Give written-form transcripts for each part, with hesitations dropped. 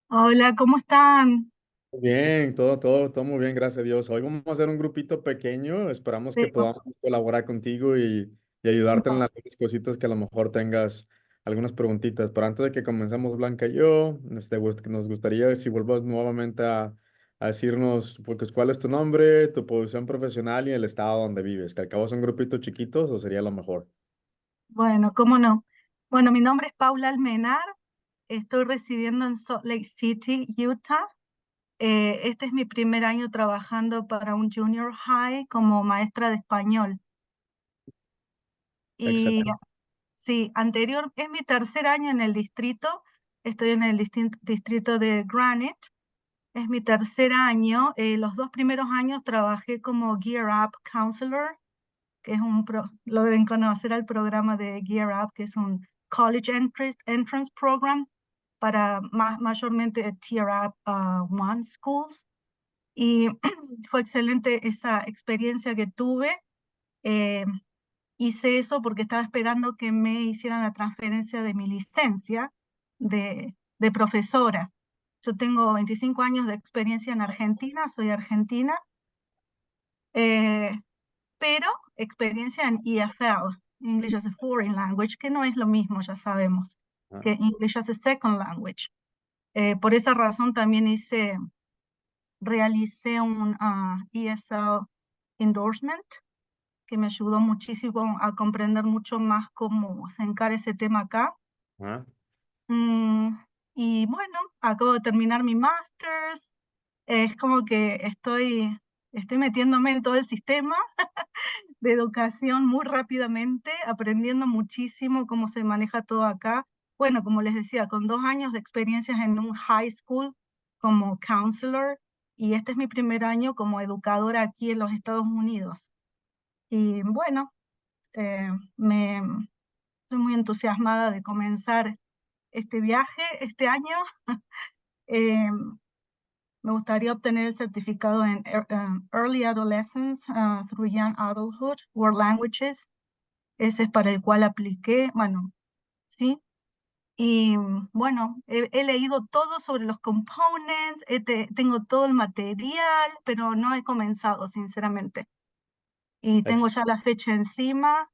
Hola, ¿cómo están? Bien, todo muy bien, gracias a Dios. Hoy vamos a hacer un grupito pequeño, esperamos que Pero, podamos colaborar contigo y ayudarte en las cositas que a lo mejor tengas algunas preguntitas. Pero antes de que comencemos, Blanca y yo, nos gustaría si vuelvas nuevamente a decirnos pues, cuál es tu nombre, tu posición profesional y el estado donde vives, que al cabo son grupitos chiquitos o sería lo mejor. bueno, ¿cómo no? Bueno, mi nombre es Paula Almenar, estoy residiendo en Salt Lake City, Utah. Este es mi primer año trabajando para un junior high como maestra de español. Y Excelente. sí, anterior, es mi tercer año en el distrito, estoy en el distrito de Granite, es mi tercer año. Los dos primeros años trabajé como Gear Up Counselor, que es lo deben conocer al programa de Gear Up, que es un College Entrance Program para mayormente Tier Up One Schools. Y fue excelente esa experiencia que tuve. Eh, Hice eso porque estaba esperando que me hicieran la transferencia de mi licencia de profesora. Yo tengo 25 años de experiencia en Argentina, soy argentina. Eh, pero experiencia en EFL, English as a Foreign Language, que no es lo mismo, ya sabemos, Ah, que English as a Second Language. Por esa razón también realicé un ESL endorsement que me ayudó muchísimo a comprender mucho más cómo se encara ese tema acá. ah. Mm, y bueno, acabo de terminar mi master's. Es como que estoy metiéndome en todo el sistema de educación muy rápidamente, aprendiendo muchísimo cómo se maneja todo acá. Bueno, como les decía, con 2 años de experiencias en un high school como counselor, y este es mi primer año como educadora aquí en los Estados Unidos. Y bueno, eh, me, estoy muy entusiasmada de comenzar este viaje este año. Eh, Me gustaría obtener el certificado en Early Adolescence through Young Adulthood, World Languages. Ese es para el cual apliqué, bueno, sí. Y bueno, he leído todo sobre los components, tengo todo el material, pero no he comenzado, sinceramente. Y tengo ya la fecha encima,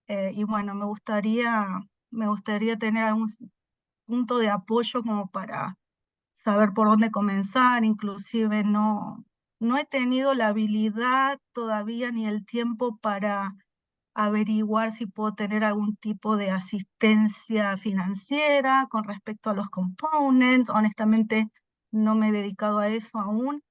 y bueno, me gustaría tener algún punto de apoyo como para saber por dónde comenzar. Inclusive no he tenido la habilidad todavía ni el tiempo para averiguar si puedo tener algún tipo de asistencia financiera con respecto a los components. Honestamente, no me he dedicado a eso aún.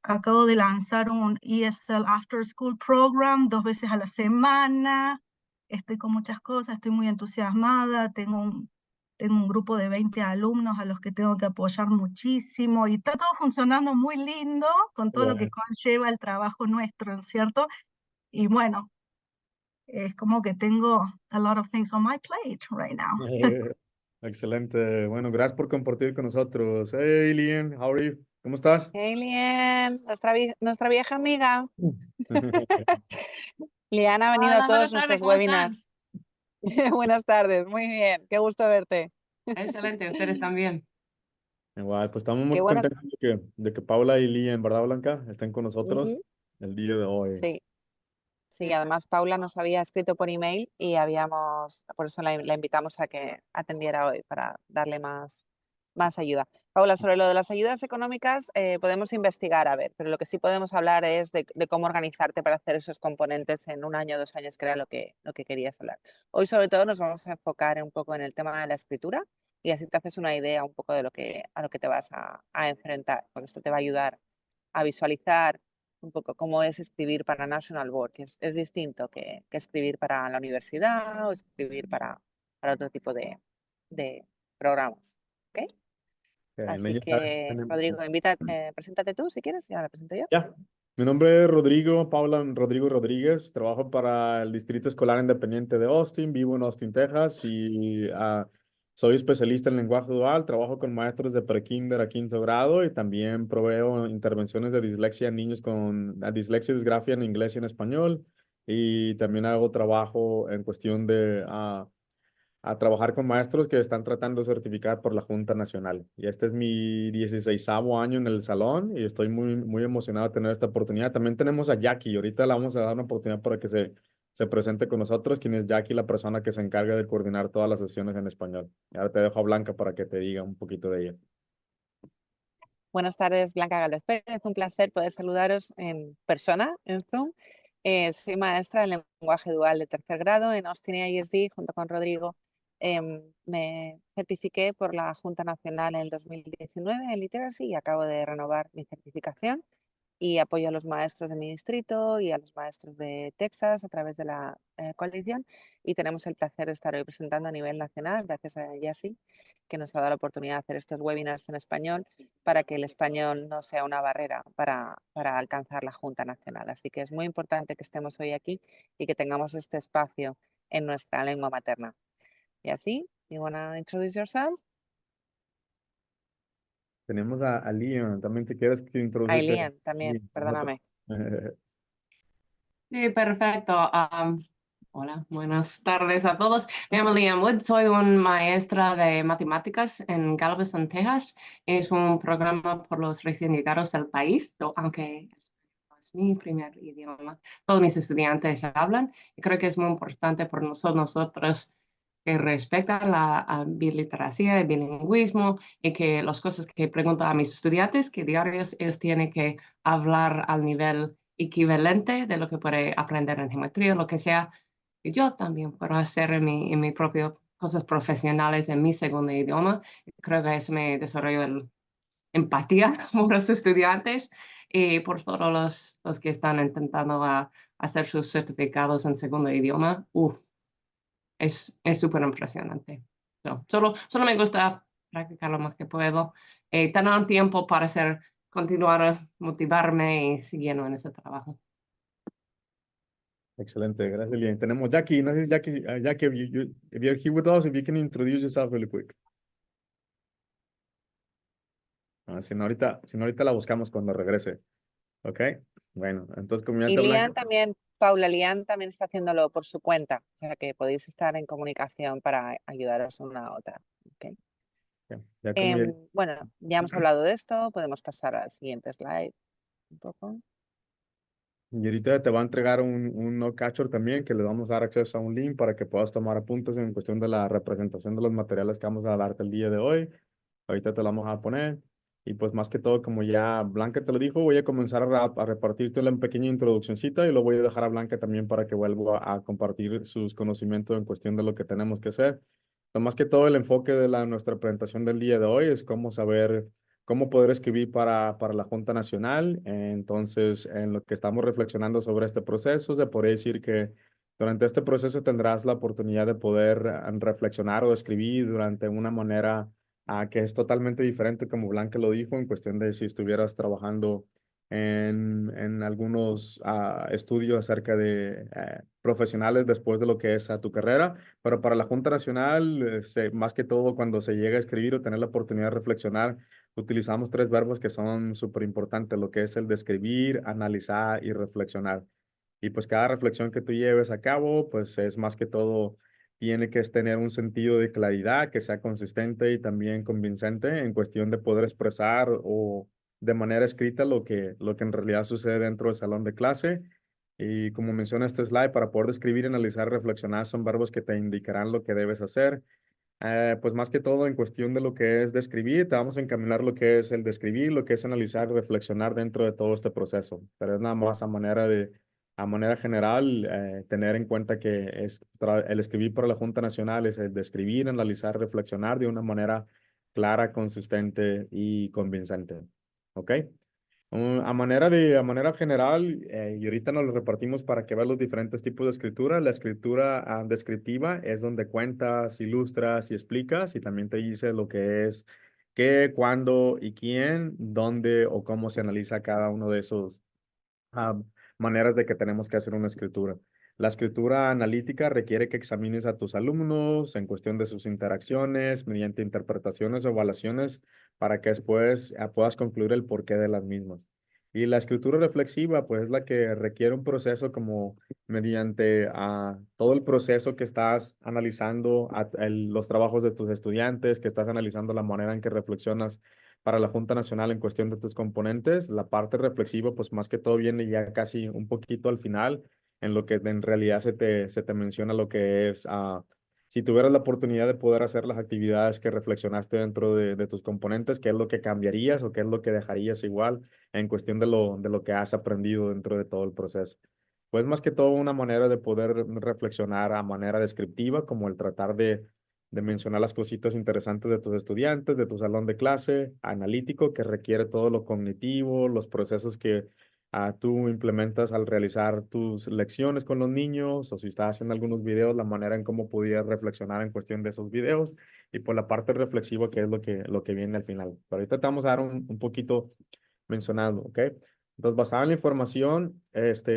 Acabo de lanzar un ESL After School Program 2 veces a la semana. Estoy con muchas cosas, estoy muy entusiasmada. Tengo un grupo de 20 alumnos a los que tengo que apoyar muchísimo y está todo funcionando muy lindo con todo lo que Bueno. conlleva el trabajo nuestro, ¿no es cierto? Y bueno, es como que tengo a lot of things on my plate right now. Excelente. Bueno, gracias por compartir con nosotros. Hey, Lian, how are you? ¿Cómo estás? Alien, nuestra vieja amiga. Liana ha venido a Hola, todos buenas tardes, nuestros ¿cómo están? webinars. Buenas tardes, muy bien, qué gusto verte. Excelente, ustedes también. Igual, pues estamos muy Qué bueno. contentos de que Paula y Lian, ¿verdad, Blanca? Estén con nosotros Ujú. el día de hoy. Sí, sí, además Paula nos había escrito por email y por eso la invitamos a que atendiera hoy para darle más ayuda. Paula, sobre lo de las ayudas económicas podemos investigar, a ver, pero lo que sí podemos hablar es de cómo organizarte para hacer esos componentes en un año, 2 años, que era lo que querías hablar. Hoy sobre todo nos vamos a enfocar un poco en el tema de la escritura y así te haces una idea un poco de a lo que te vas a enfrentar, porque esto te va a ayudar a visualizar un poco cómo es escribir para National Board, que es distinto que escribir para la universidad o escribir para otro tipo de programas. ¿Ok? Así Ya sabes, que, Rodrigo, preséntate tú si quieres, ya me presento yo. ya. Mi nombre es Rodrigo, Paula Rodrigo Rodríguez. Trabajo para el Distrito Escolar Independiente de Austin. Vivo en Austin, Texas y soy especialista en lenguaje dual. Trabajo con maestros de prekinder a quinto grado y también proveo intervenciones de dislexia en niños con dislexia y disgrafia en inglés y en español. Y también hago trabajo en cuestión de a trabajar con maestros que están tratando de certificar por la Junta Nacional. Y este es mi 16º año en el salón y estoy muy, muy emocionado de tener esta oportunidad. También tenemos a Jackie y ahorita le vamos a dar una oportunidad para que se presente con nosotros, quien es Jackie, la persona que se encarga de coordinar todas las sesiones en español. Y ahora te dejo a Blanca para que te diga un poquito de ella. Buenas tardes, Blanca Gálvez Pérez. Un placer poder saludaros en persona, en Zoom. Soy maestra en lenguaje dual de tercer grado en Austin ISD junto con Rodrigo. Me certifiqué por la Junta Nacional en el 2019 en Literacy y acabo de renovar mi certificación. Y apoyo a los maestros de mi distrito y a los maestros de Texas a través de la coalición. Y tenemos el placer de estar hoy presentando a nivel nacional, gracias a Yassi, que nos ha dado la oportunidad de hacer estos webinars en español para que el español no sea una barrera para alcanzar la Junta Nacional. Así que es muy importante que estemos hoy aquí y que tengamos este espacio en nuestra lengua materna. Yassi, you want to introduce yourself? Tenemos a Liam, también te quieres que introduzca. Aileen, también, perdóname. Sí, perfecto. Hola, buenas tardes a todos. Me llamo Liam Wood, soy una maestra de matemáticas en Galveston, Texas. Es un programa por los recién llegados al país, aunque es mi primer idioma. Todos mis estudiantes hablan y creo que es muy importante por nosotros que respetan la biliteracia, el bilingüismo y que las cosas que pregunto a mis estudiantes, que diarios ellos tienen que hablar al nivel equivalente de lo que puede aprender en geometría, lo que sea, que yo también puedo hacer en mi propio cosas profesionales en mi segundo idioma. Creo que eso me desarrolló el empatía por los estudiantes y por todos los que están intentando hacer sus certificados en segundo idioma. Es súper impresionante. Solo me gusta practicar lo más que puedo. Tener un tiempo para continuar a motivarme y siguiendo en ese trabajo. Excelente, gracias, Liam. Tenemos Jackie. No sé si Jackie, Jackie, if you're here with us, if you can introduce yourself really quick. Si no, ahorita la buscamos cuando regrese. ¿Ok? Bueno, entonces como ya Y te Lian Blanca. también, Paula, Lian también está haciéndolo por su cuenta, o sea que podéis estar en comunicación para ayudaros una a otra. ¿Ok? Ya como ya, Bueno, ya hemos hablado de esto, podemos pasar al siguiente slide un poco. y ahorita te va a entregar un no-catcher también, que le vamos a dar acceso a un link para que puedas tomar apuntes en cuestión de la representación de los materiales que vamos a darte el día de hoy. Ahorita te lo vamos a poner. Y pues más que todo, como ya Blanca te lo dijo, voy a comenzar a repartirte una pequeña introduccióncita y lo voy a dejar a Blanca también para que vuelva a compartir sus conocimientos en cuestión de lo que tenemos que hacer. Pero más que todo, el enfoque de nuestra presentación del día de hoy es cómo saber cómo poder escribir para la Junta Nacional. Entonces, en lo que estamos reflexionando sobre este proceso, se podría decir que durante este proceso tendrás la oportunidad de poder reflexionar o escribir durante una manera que es totalmente diferente, como Blanca lo dijo, en cuestión de si estuvieras trabajando en algunos estudios acerca de profesionales después de lo que es tu carrera, pero para la Junta Nacional, más que todo cuando se llega a escribir o tener la oportunidad de reflexionar, utilizamos 3 verbos que son súper importantes, lo que es el describir, analizar y reflexionar. Y pues cada reflexión que tú lleves a cabo, pues es más que todo, tiene que tener un sentido de claridad, que sea consistente y también convincente en cuestión de poder expresar o de manera escrita lo que en realidad sucede dentro del salón de clase. Y como menciona este slide, para poder describir, analizar, reflexionar, son verbos que te indicarán lo que debes hacer. Pues más que todo en cuestión de lo que es describir, te vamos a encaminar lo que es el describir, lo que es analizar, reflexionar dentro de todo este proceso. Pero es nada más a manera general, tener en cuenta que el escribir para la Junta Nacional es el describir, analizar, reflexionar de una manera clara, consistente y convincente. ¿Ok? A manera general, y ahorita nos lo repartimos para que vean los diferentes tipos de escritura. La escritura descriptiva es donde cuentas, ilustras y explicas, y también te dice lo que es qué, cuándo y quién, dónde o cómo se analiza cada uno de esos ah, maneras de que tenemos que hacer una escritura. La escritura analítica requiere que examines a tus alumnos en cuestión de sus interacciones mediante interpretaciones o evaluaciones para que después puedas concluir el porqué de las mismas. Y la escritura reflexiva, pues es la que requiere un proceso como mediante todo el proceso que estás analizando, los trabajos de tus estudiantes, que estás analizando la manera en que reflexionas para la Junta Nacional en cuestión de tus componentes. La parte reflexiva, pues más que todo viene ya casi un poquito al final, en lo que en realidad se te menciona lo que es si tuvieras la oportunidad de poder hacer las actividades que reflexionaste dentro de tus componentes, ¿qué es lo que cambiarías o qué es lo que dejarías igual en cuestión de lo que has aprendido dentro de todo el proceso? Pues más que todo una manera de poder reflexionar a manera descriptiva, como el tratar de mencionar las cositas interesantes de tus estudiantes, de tu salón de clase, analítico, que requiere todo lo cognitivo, los procesos que tú implementas al realizar tus lecciones con los niños, o si estás haciendo algunos videos, la manera en cómo pudieras reflexionar en cuestión de esos videos, y por la parte reflexiva, que es lo que viene al final. Pero ahorita te vamos a dar un poquito mencionando, ¿ok? Entonces, basada en la información,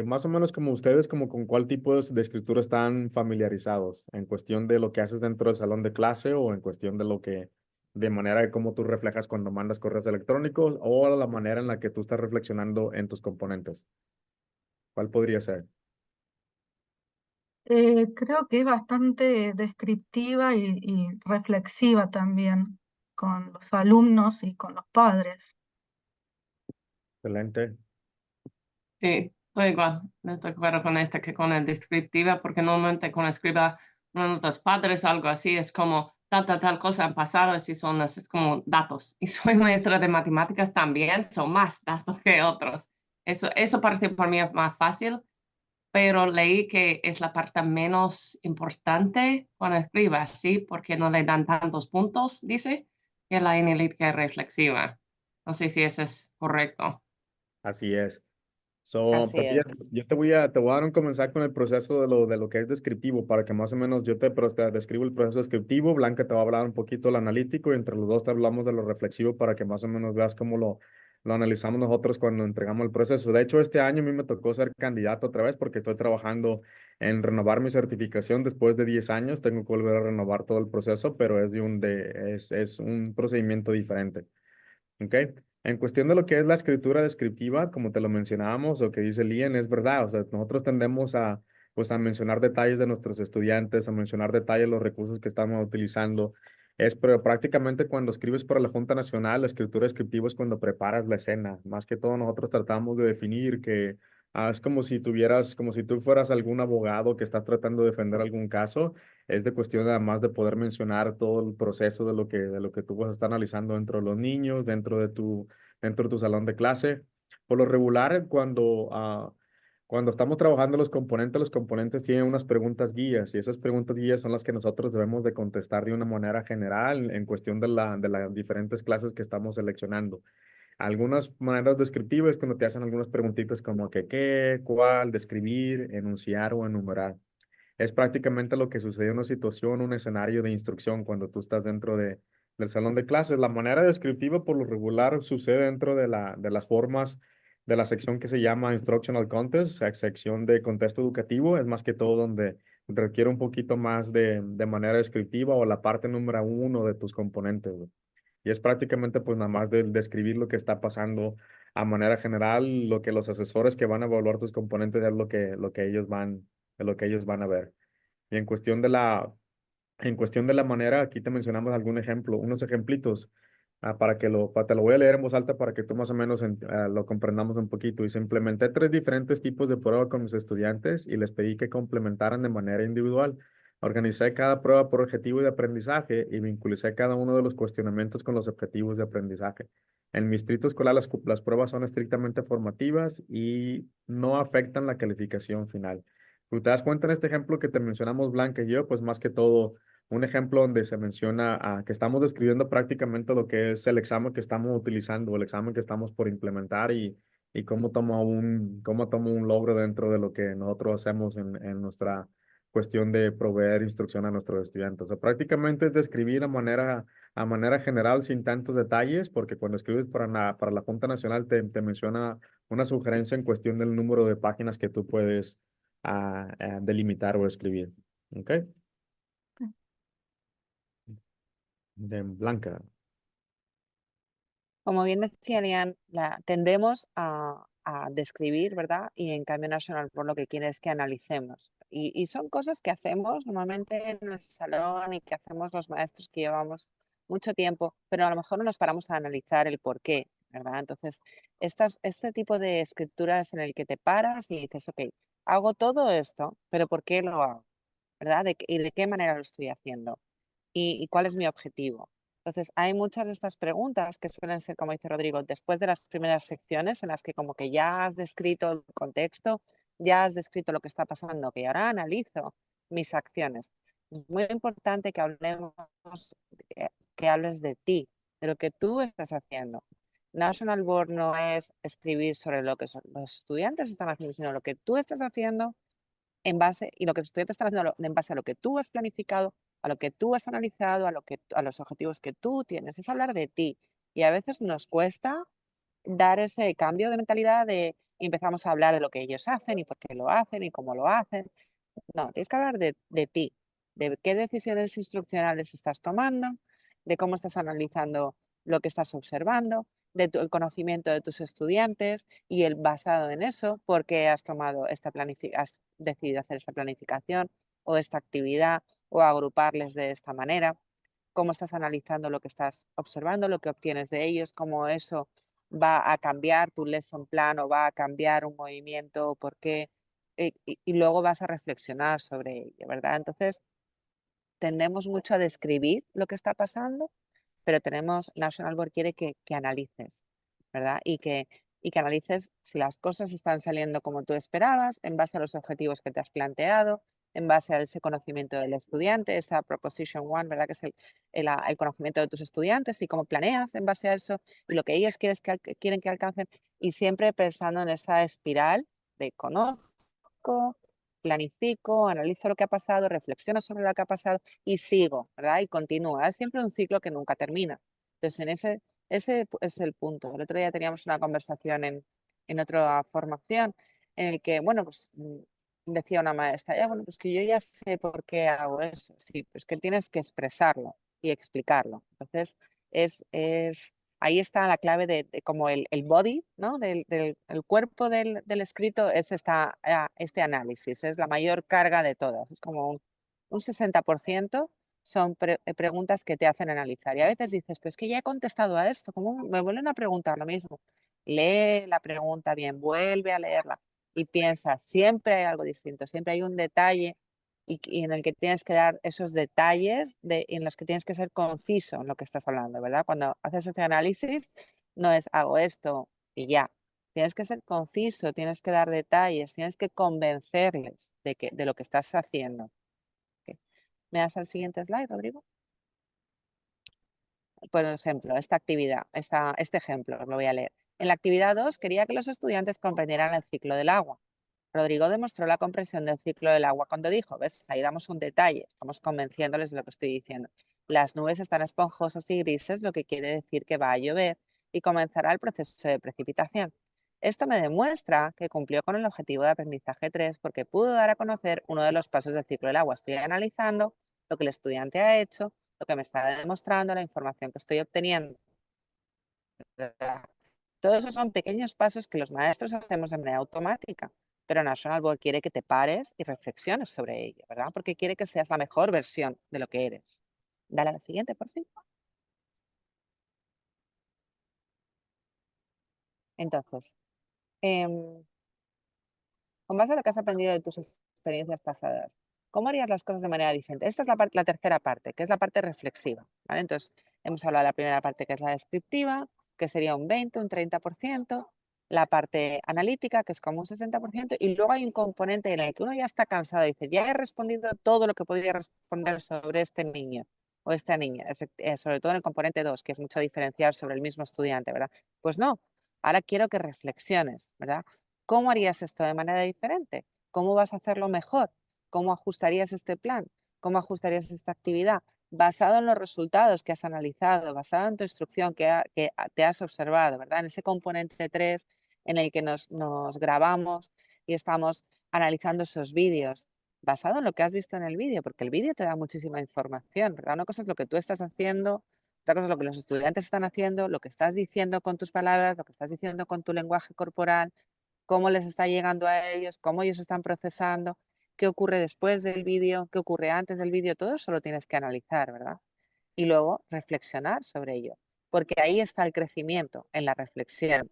más o menos como ustedes, como con cuál tipo de escritura están familiarizados, en cuestión de lo que haces dentro del salón de clase o en cuestión de manera de cómo tú reflejas cuando mandas correos electrónicos o la manera en la que tú estás reflexionando en tus componentes. ¿Cuál podría ser? Creo que es bastante descriptiva y reflexiva también con los alumnos y con los padres. Excelente. Sí, estoy igual, no estoy de acuerdo con esta que con el descriptiva, porque normalmente con escriba notas padres algo así, es como tal cosa han pasado, así son, es como datos. Y soy maestra de matemáticas también, son más datos que otros. Eso parece para mí más fácil, pero leí que es la parte menos importante cuando escribas, ¿sí? Porque no le dan tantos puntos, dice, que la analítica reflexiva. No sé si eso es correcto. Así es. So, Así pues mira, es. yo te voy a dar un comenzar con el proceso de lo que es descriptivo, para que más o menos te describo el proceso descriptivo, Blanca te va a hablar un poquito del analítico y entre los dos te hablamos de lo reflexivo para que más o menos veas cómo lo analizamos nosotros cuando entregamos el proceso. De hecho, este año a mí me tocó ser candidato otra vez porque estoy trabajando en renovar mi certificación después de 10 años. Tengo que volver a renovar todo el proceso, pero es un procedimiento diferente. ¿Ok? En cuestión de lo que es la escritura descriptiva, como te lo mencionábamos, o que dice Lien, es verdad. O sea, nosotros tendemos pues, a mencionar detalles de nuestros estudiantes, a mencionar detalles de los recursos que estamos utilizando. Pero prácticamente cuando escribes para la Junta Nacional, la escritura descriptiva es cuando preparas la escena. Más que todo, nosotros tratamos de definir que es como si tú fueras algún abogado que estás tratando de defender algún caso. Es de cuestión además de poder mencionar todo el proceso de lo que tú vas a estar analizando dentro de los niños, dentro de tu salón de clase. Por lo regular, cuando estamos trabajando los componentes tienen unas preguntas guías y esas preguntas guías son las que nosotros debemos de contestar de una manera general en cuestión de las diferentes clases que estamos seleccionando. Algunas maneras descriptivas cuando te hacen algunas preguntitas como que qué, cuál, describir, enunciar o enumerar. Es prácticamente lo que sucede en una situación, un escenario de instrucción cuando tú estás dentro del salón de clases. La manera descriptiva por lo regular sucede dentro de las formas de la sección que se llama Instructional Content, sección de contexto educativo. Es más que todo donde requiere un poquito más de manera descriptiva o la parte número uno de tus componentes, güey. Y es prácticamente pues nada más de describir lo que está pasando a manera general, lo que los asesores que van a evaluar tus componentes es lo que ellos van a ver. Y en cuestión de la manera, aquí te mencionamos algún ejemplo, unos ejemplitos, te lo voy a leer en voz alta para que tú más o menos lo comprendamos un poquito. Y se implementé 3 diferentes tipos de prueba con mis estudiantes y les pedí que complementaran de manera individual. Organicé cada prueba por objetivo de aprendizaje y vinculicé cada uno de los cuestionamientos con los objetivos de aprendizaje. En mi distrito escolar, las pruebas son estrictamente formativas y no afectan la calificación final. Tú te das cuenta en este ejemplo que te mencionamos Blanca y yo, pues más que todo un ejemplo donde se menciona que estamos describiendo prácticamente lo que es el examen que estamos utilizando, el examen que estamos por implementar y cómo toma un logro dentro de lo que nosotros hacemos en nuestra cuestión de proveer instrucción a nuestros estudiantes. O sea, prácticamente es describir a manera general sin tantos detalles, porque cuando escribes para la Junta Nacional te menciona una sugerencia en cuestión del número de páginas que tú puedes a delimitar o escribir. ¿Ok? De Blanca. Como bien decía Lian, tendemos a describir, ¿verdad? Y en cambio National Board lo que quiere es que analicemos. Y son cosas que hacemos normalmente en el salón y que hacemos los maestros que llevamos mucho tiempo, pero a lo mejor no nos paramos a analizar el por qué, ¿verdad? Entonces, este tipo de escrituras en el que te paras y dices, ok, hago todo esto, pero ¿por qué lo hago? ¿Verdad? ¿Y de qué manera lo estoy haciendo? ¿Y cuál es mi objetivo? Entonces, hay muchas de estas preguntas que suelen ser, como dice Rodrigo, después de las primeras secciones en las que como que ya has descrito el contexto, ya has descrito lo que está pasando, que ahora analizo mis acciones. Es muy importante que hablemos, que hables de ti, de lo que tú estás haciendo. National Board no es escribir sobre lo que los estudiantes están haciendo, sino lo que tú estás haciendo en base, y lo que los estudiantes están haciendo en base a lo que tú has planificado, a lo que tú has analizado, a los objetivos que tú tienes. Es hablar de ti. Y a veces nos cuesta dar ese cambio de mentalidad y empezamos a hablar de lo que ellos hacen y por qué lo hacen y cómo lo hacen. No, tienes que hablar de ti, de qué decisiones instruccionales estás tomando, de cómo estás analizando lo que estás observando, el conocimiento de tus estudiantes y el basado en eso, por qué has tomado has decidido hacer esta planificación o esta actividad o agruparles de esta manera, cómo estás analizando lo que estás observando, lo que obtienes de ellos, cómo eso va a cambiar tu lesson plan o va a cambiar un movimiento, por qué y luego vas a reflexionar sobre ello, ¿verdad? Entonces, tendemos mucho a describir lo que está pasando, pero National Board quiere que analices, ¿verdad? Y que analices si las cosas están saliendo como tú esperabas, en base a los objetivos que te has planteado, en base a ese conocimiento del estudiante, esa Proposition One, ¿verdad? Que es el conocimiento de tus estudiantes y cómo planeas en base a eso y lo que ellos quieren que alcancen y siempre pensando en esa espiral de conozco, planifico, analizo lo que ha pasado, reflexiono sobre lo que ha pasado y sigo, ¿verdad? Y continúa. Es siempre un ciclo que nunca termina. Entonces, ese es el punto. El otro día teníamos una conversación en otra formación en el que, bueno, pues decía una maestra, ya, bueno, pues que yo ya sé por qué hago eso. Sí, pues que tienes que expresarlo y explicarlo. Entonces, ahí está la clave de como el body, ¿no? El cuerpo del escrito es este análisis, es la mayor carga de todas. Es como un 60% son preguntas que te hacen analizar. Y a veces dices, pues que ya he contestado a esto, ¿cómo me vuelven a preguntar lo mismo? Lee la pregunta bien, vuelve a leerla y piensa, siempre hay algo distinto, siempre hay un detalle y en el que tienes que dar esos detalles en los que tienes que ser conciso en lo que estás hablando, ¿verdad? Cuando haces ese análisis, no es hago esto y ya. Tienes que ser conciso, tienes que dar detalles, tienes que convencerles de lo que estás haciendo. Ok. ¿Me das al siguiente slide, Rodrigo? Por ejemplo, esta actividad, este ejemplo, lo voy a leer. En la actividad 2 quería que los estudiantes comprendieran el ciclo del agua. Rodrigo demostró la comprensión del ciclo del agua cuando dijo, ves, ahí damos un detalle, estamos convenciéndoles de lo que estoy diciendo. Las nubes están esponjosas y grises, lo que quiere decir que va a llover y comenzará el proceso de precipitación. Esto me demuestra que cumplió con el objetivo de aprendizaje 3 porque pudo dar a conocer uno de los pasos del ciclo del agua. Estoy analizando lo que el estudiante ha hecho, lo que me está demostrando, la información que estoy obteniendo. Todos esos son pequeños pasos que los maestros hacemos de manera automática, pero National Board quiere que te pares y reflexiones sobre ello, ¿verdad? Porque quiere que seas la mejor versión de lo que eres. Dale a la siguiente, por fin. Entonces, con base a lo que has aprendido de tus experiencias pasadas, ¿cómo harías las cosas de manera diferente? Esta es la tercera parte, que es la parte reflexiva, ¿vale? Entonces, hemos hablado de la primera parte, que es la descriptiva, que sería un 20, un 30%, la parte analítica, que es como un 60%, y luego hay un componente en el que uno ya está cansado y dice, ya he respondido todo lo que podía responder sobre este niño o esta niña, sobre todo en el componente 2, que es mucho diferenciar sobre el mismo estudiante, ¿verdad? Pues no, ahora quiero que reflexiones, ¿verdad? ¿Cómo harías esto de manera diferente? ¿Cómo vas a hacerlo mejor? ¿Cómo ajustarías este plan? ¿Cómo ajustarías esta actividad? Basado en los resultados que has analizado, basado en tu instrucción que te has observado, ¿verdad? En ese componente 3 en el que nos grabamos y estamos analizando esos vídeos, basado en lo que has visto en el vídeo, porque el vídeo te da muchísima información, ¿verdad? Una cosa es lo que tú estás haciendo, Otra cosa es lo que los estudiantes están haciendo, lo que estás diciendo con tus palabras, lo que estás diciendo con tu lenguaje corporal, cómo les está llegando a ellos, cómo ellos están procesando, qué ocurre después del vídeo, qué ocurre antes del vídeo, todo eso lo tienes que analizar, ¿verdad? Y luego reflexionar sobre ello, porque ahí está el crecimiento, en la reflexión,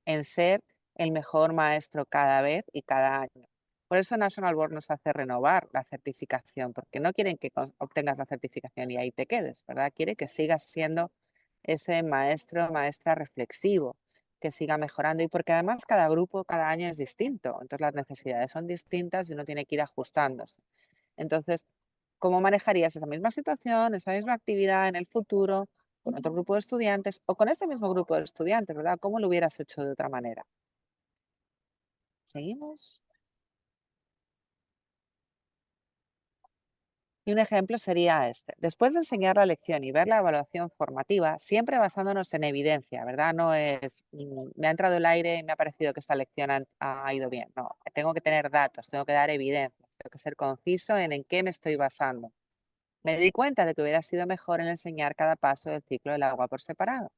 en ser el mejor maestro cada vez y cada año. Por eso National Board nos hace renovar la certificación, porque no quieren que obtengas la certificación y ahí te quedes, ¿verdad? Quiere que sigas siendo ese maestro o maestra reflexivo, que siga mejorando y porque además cada grupo, cada año es distinto, entonces las necesidades son distintas y uno tiene que ir ajustándose. Entonces, ¿cómo manejarías esa misma situación, esa misma actividad en el futuro con otro grupo de estudiantes o con este mismo grupo de estudiantes, ¿verdad? ¿Cómo lo hubieras hecho de otra manera? ¿Seguimos? Y un ejemplo sería este. Después de enseñar la lección y ver la evaluación formativa, siempre basándonos en evidencia, ¿verdad? No es, me ha entrado el aire y me ha parecido que esta lección ha ido bien. No, tengo que tener datos, tengo que dar evidencias, tengo que ser conciso en qué me estoy basando. Me di cuenta de que hubiera sido mejor en enseñar cada paso del ciclo del agua por separado.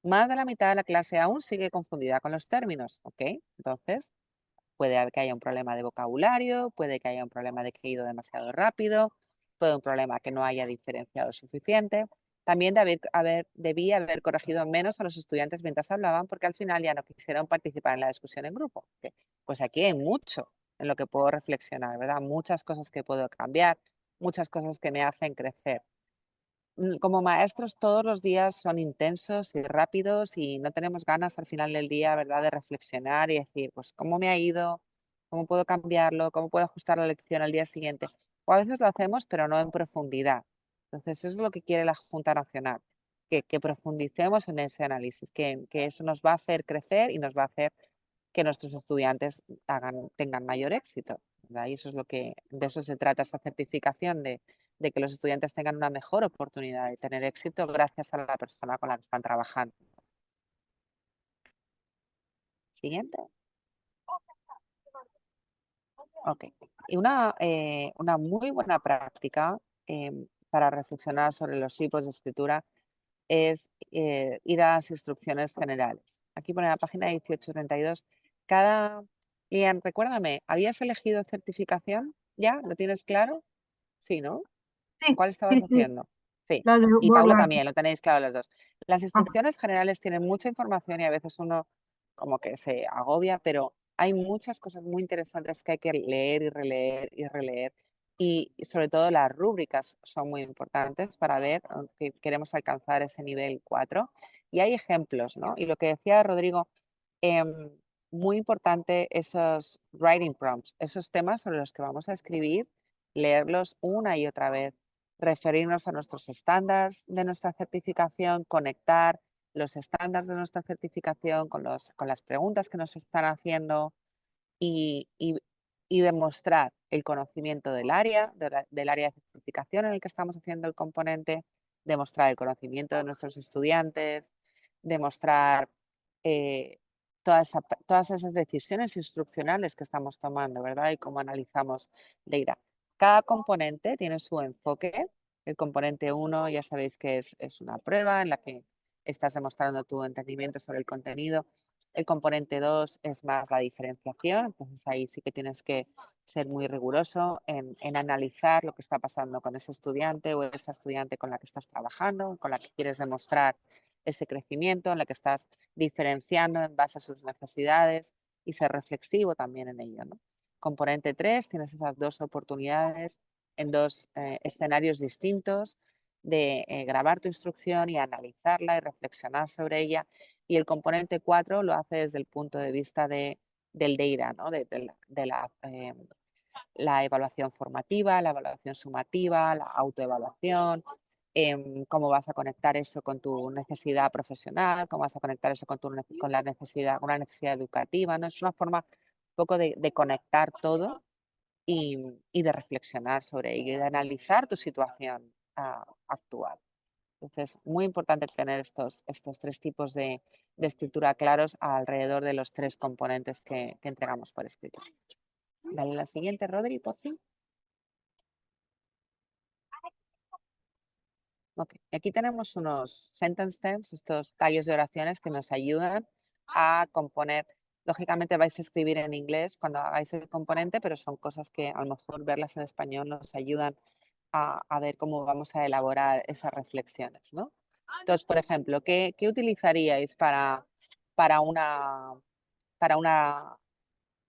Más de la mitad de la clase aún sigue confundida con los términos, ¿ok? Entonces, puede haber que haya un problema de vocabulario, puede que haya un problema de que he ido demasiado rápido, puede un problema que no haya diferenciado suficiente. También debí haber corregido menos a los estudiantes mientras hablaban porque al final ya no quisieron participar en la discusión en grupo. ¿Ok? Pues aquí hay mucho en lo que puedo reflexionar, ¿verdad? Muchas cosas que puedo cambiar, muchas cosas que me hacen crecer. Como maestros todos los días son intensos y rápidos y no tenemos ganas al final del día, ¿verdad?, de reflexionar y decir, pues, ¿cómo me ha ido? ¿Cómo puedo cambiarlo? ¿Cómo puedo ajustar la lección al día siguiente? O a veces lo hacemos, pero no en profundidad. Entonces, eso es lo que quiere la Junta Nacional, que profundicemos en ese análisis, que eso nos va a hacer crecer y nos va a hacer que nuestros estudiantes tengan mayor éxito, ¿verdad? Y eso es de eso se trata esta certificación, de que los estudiantes tengan una mejor oportunidad de tener éxito gracias a la persona con la que están trabajando. Siguiente. Ok. Y una muy buena práctica para reflexionar sobre los tipos de escritura es ir a las instrucciones generales. Aquí pone la página 1832. Ian, recuérdame, ¿habías elegido certificación? ¿Ya? ¿Lo tienes claro? Sí, ¿no? Sí, ¿Cuál estabas sí, sí, haciendo? Sí. la de Y Paula Wordline. también, lo tenéis claro los dos. Las Ah, instrucciones generales tienen mucha información y a veces uno como que se agobia, pero hay muchas cosas muy interesantes que hay que leer y releer y releer. Y sobre todo las rúbricas son muy importantes para ver que queremos alcanzar ese nivel 4. Y hay ejemplos, ¿no? Y lo que decía Rodrigo, em, muy importante esos writing prompts, esos temas sobre los que vamos a escribir, leerlos una y otra vez, referirnos a nuestros estándares de nuestra certificación, conectar los estándares de nuestra certificación con las preguntas que nos están haciendo y, y- y demostrar el conocimiento del área, del área de certificación en el que estamos haciendo el componente, demostrar el conocimiento de nuestros estudiantes, demostrar eh, todas esas decisiones instruccionales que estamos tomando, ¿verdad? Y cómo analizamos data. Cada componente tiene su enfoque. El componente 1, ya sabéis que es una prueba en la que estás demostrando tu entendimiento sobre el contenido. El componente 2 es más la diferenciación, entonces ahí sí que tienes que ser muy riguroso en analizar lo que está pasando con ese estudiante o esa estudiante con la que estás trabajando, con la que quieres demostrar ese crecimiento, en la que estás diferenciando en base a sus necesidades y ser reflexivo también en ello, ¿no? Componente 3, tienes esas dos oportunidades en dos escenarios distintos de grabar tu instrucción y analizarla y reflexionar sobre ella. Y el componente 4 lo hace desde el punto de vista del data, ¿no? La evaluación formativa, la evaluación sumativa, la autoevaluación, cómo vas a conectar eso con tu necesidad profesional, cómo vas a conectar eso con la necesidad, con una necesidad educativa, ¿no? Es una forma un poco de conectar todo y de reflexionar sobre ello y de analizar tu situación actual. Entonces, muy importante tener estos tres tipos de escritura claros alrededor de los tres componentes que entregamos por escrito. Dale la siguiente, Rodri, por fin. Ok, aquí tenemos unos sentence stems, estos tallos de oraciones que nos ayudan a componer. Lógicamente vais a escribir en inglés cuando hagáis el componente, pero son cosas que a lo mejor verlas en español nos ayudan a ver cómo vamos a elaborar esas reflexiones, ¿no? Entonces, por ejemplo, ¿qué utilizaríais para una, para una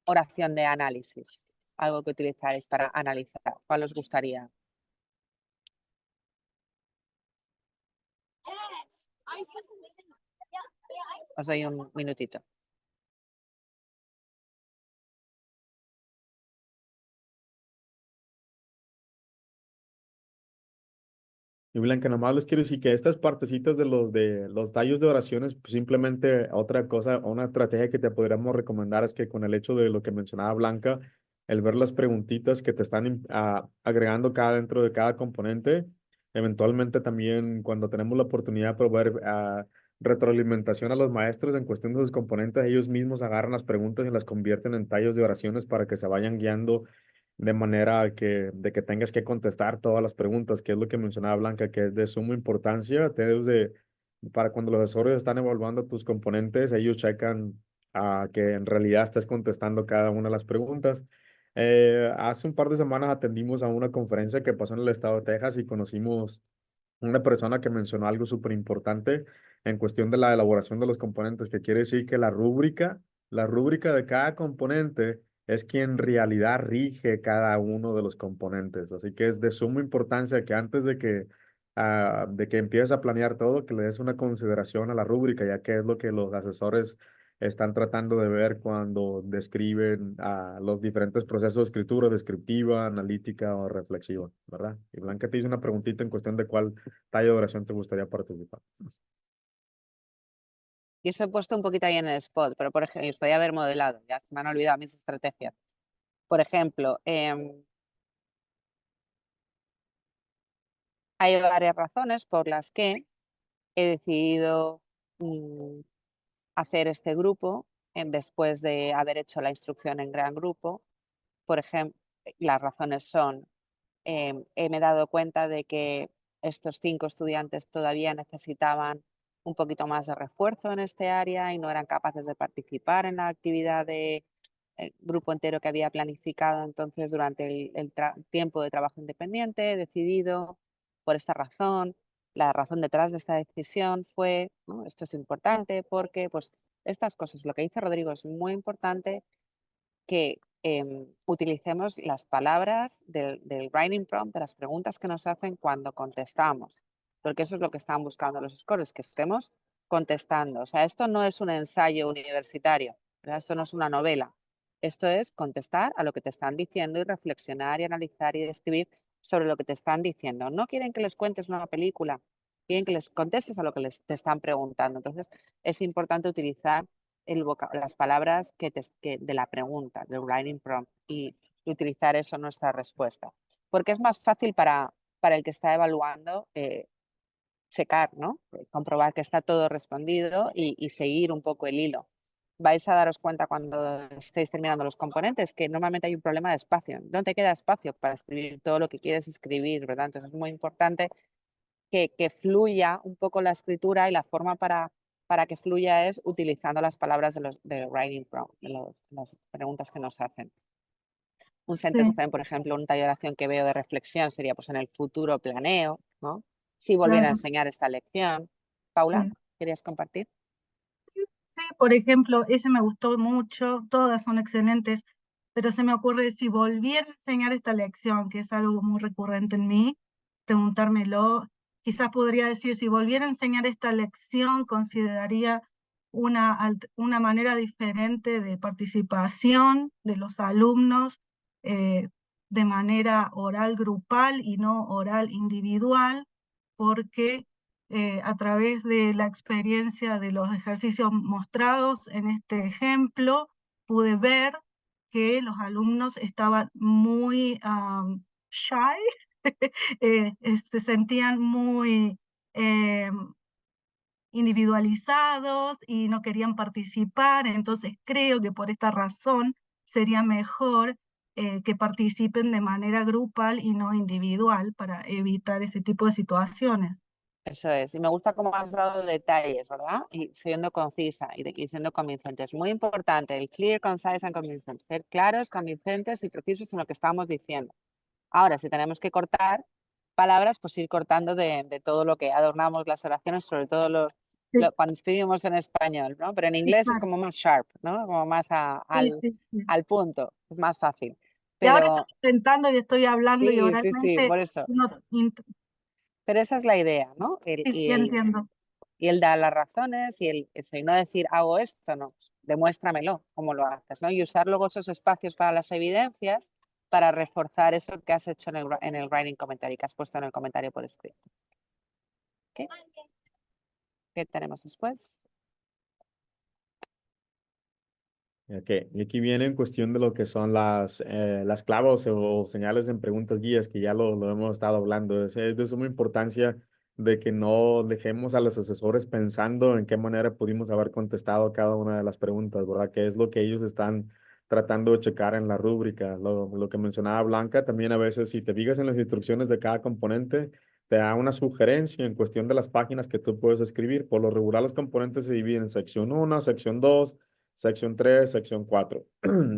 oración de análisis? Algo que utilizaréis para analizar. ¿Cuál os gustaría? Os doy un minutito. Y Blanca, nomás les quiero decir que estas partecitas de los tallos de oraciones, pues simplemente otra cosa, una estrategia que te podríamos recomendar es que con el hecho de lo que mencionaba Blanca, el ver las preguntitas que te están agregando cada dentro de cada componente, eventualmente también cuando tenemos la oportunidad de proveer retroalimentación a los maestros en cuestión de sus componentes, ellos mismos agarran las preguntas y las convierten en tallos de oraciones para que se vayan guiando de manera de que tengas que contestar todas las preguntas, que es lo que mencionaba Blanca, que es de suma importancia. Para cuando los asesores están evaluando tus componentes, ellos checan que en realidad estés contestando cada una de las preguntas. Hace un par de semanas atendimos a una conferencia que pasó en el estado de Texas y conocimos una persona que mencionó algo súper importante en cuestión de la elaboración de los componentes, que quiere decir que la rúbrica de cada componente es quien en realidad rige cada uno de los componentes. Así que es de suma importancia que antes de que empieces a planear todo, que le des una consideración a la rúbrica, ya que es lo que los asesores están tratando de ver cuando describen los diferentes procesos de escritura, descriptiva, analítica o reflexiva, ¿verdad? Y Blanca te hizo una preguntita en cuestión de cuál talla de oración te gustaría participar. Y eso he puesto un poquito ahí en el spot, pero por ejemplo, os podía haber modelado, ya se me han olvidado mis estrategias. Por ejemplo, hay varias razones por las que he decidido hacer este grupo después de haber hecho la instrucción en gran grupo. Por ejemplo, las razones son, me he dado cuenta de que estos 5 estudiantes todavía necesitaban un poquito más de refuerzo en este área y no eran capaces de participar en la actividad de grupo entero que había planificado. Entonces, durante el tiempo de trabajo independiente, he decidido, por esta razón, la razón detrás de esta decisión fue, ¿no? Esto es importante porque pues, estas cosas, lo que dice Rodrigo es muy importante, que utilicemos las palabras del writing prompt, de las preguntas que nos hacen cuando contestamos, porque eso es lo que están buscando los scholars, que estemos contestando. O sea, esto no es un ensayo universitario, ¿verdad? Esto no es una novela. Esto es contestar a lo que te están diciendo y reflexionar y analizar y describir sobre lo que te están diciendo. No quieren que les cuentes una película, quieren que les contestes a lo que te están preguntando. Entonces, es importante utilizar las palabras de la pregunta, del writing prompt, y utilizar eso en nuestra respuesta. Porque es más fácil para el que está evaluando checar, ¿no? Comprobar que está todo respondido y seguir un poco el hilo. Vais a daros cuenta cuando estéis terminando los componentes que normalmente hay un problema de espacio. No te queda espacio para escribir todo lo que quieres escribir, ¿verdad? Entonces es muy importante que fluya un poco la escritura, y la forma para que fluya es utilizando las palabras del writing prompt, las preguntas que nos hacen. Un sentence Sí, por ejemplo, un taller de acción que veo de reflexión sería pues en el futuro planeo, ¿no? Si volviera a claro, enseñar esta lección. Paula, sí. ¿querías compartir? Sí, por ejemplo, ese me gustó mucho, todas son excelentes, pero se me ocurre si volviera a enseñar esta lección, que es algo muy recurrente en mí, preguntármelo, quizás podría decir, si volviera a enseñar esta lección, consideraría una manera diferente de participación de los alumnos, eh, de manera oral grupal y no oral individual, porque a través de la experiencia de los ejercicios mostrados en este ejemplo, pude ver que los alumnos estaban muy shy, se sentían muy individualizados y no querían participar. Entonces creo que por esta razón sería mejor que participen de manera grupal y no individual para evitar ese tipo de situaciones. Eso es. Y me gusta cómo has dado detalles, ¿verdad? Y siendo concisa y siendo convincente. Es muy importante el clear, concise and convincing. Ser claros, convincentes y precisos en lo que estamos diciendo. Ahora, si tenemos que cortar palabras, pues ir cortando de todo lo que adornamos las oraciones, sobre todo Sí, cuando escribimos en español, ¿no? Pero en inglés es exacto. como más sharp, ¿no? Como más Sí, sí, sí. al punto, es más fácil. Y ahora Pero estoy intentando y estoy hablando y sí, oralmente, por eso. no, Pero esa es la idea, ¿no? sí, sí, entiendo. Y él da las razones y eso, y no decir hago esto, no, demuéstramelo cómo lo haces, ¿no? Y usar luego esos espacios para las evidencias para reforzar eso que has hecho en el writing commentary, que has puesto en el comentario por escrito. ¿Ok? ¿Qué tenemos después? Ok, y aquí viene en cuestión de lo que son las claves o señales en preguntas guías, que ya lo hemos estado hablando. Es de suma importancia de que no dejemos a los asesores pensando en qué manera pudimos haber contestado cada una de las preguntas, ¿verdad? Que es lo que ellos están tratando de checar en la rúbrica. Lo que mencionaba Blanca, también a veces si te fijas en las instrucciones de cada componente, te da una sugerencia en cuestión de las páginas que tú puedes escribir. Por lo regular, los componentes se dividen en sección 1, sección 2, sección 3, sección 4.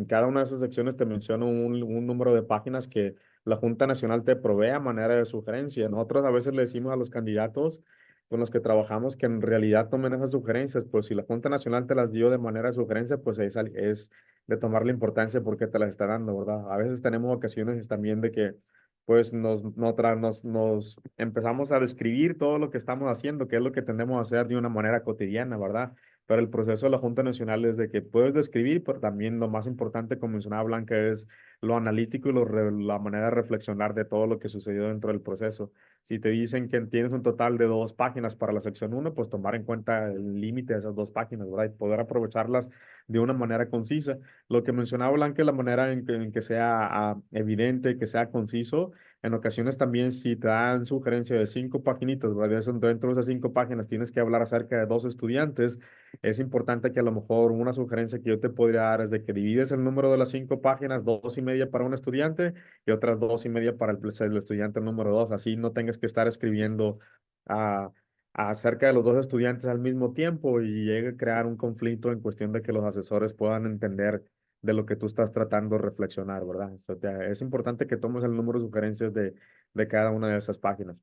Cada una de esas secciones te menciona un número de páginas que la Junta Nacional te provee a manera de sugerencia. Nosotros a veces le decimos a los candidatos con los que trabajamos que en realidad tomen esas sugerencias, pues si la Junta Nacional te las dio de manera de sugerencia, pues es de tomar la importancia porque te las está dando, ¿verdad? A veces tenemos ocasiones también de que pues nos empezamos a describir todo lo que estamos haciendo, qué es lo que tendemos a hacer de una manera cotidiana, ¿verdad? Pero el proceso de la Junta Nacional es de que puedes describir, pero también lo más importante, como mencionaba Blanca, es lo analítico y la manera de reflexionar de todo lo que sucedió dentro del proceso. Si te dicen que tienes un total de 2 páginas para la sección 1, pues tomar en cuenta el límite de esas 2 páginas, ¿verdad? Y poder aprovecharlas de una manera concisa. Lo que mencionaba Blanca, la manera en que sea evidente, que sea conciso. En ocasiones también si te dan sugerencia de 5 paginitas, ¿verdad? Dentro de esas 5 páginas tienes que hablar acerca de 2 estudiantes. Es importante que a lo mejor una sugerencia que yo te podría dar es de que divides el número de las 5 páginas, 2 y media para un estudiante y otras 2 y media para el estudiante número 2. Así no tengas que estar escribiendo a, acerca de los 2 estudiantes al mismo tiempo y llegue a crear un conflicto en cuestión de que los asesores puedan entender de lo que tú estás tratando de reflexionar, ¿verdad? Es importante que tomes el número de sugerencias de cada una de esas páginas.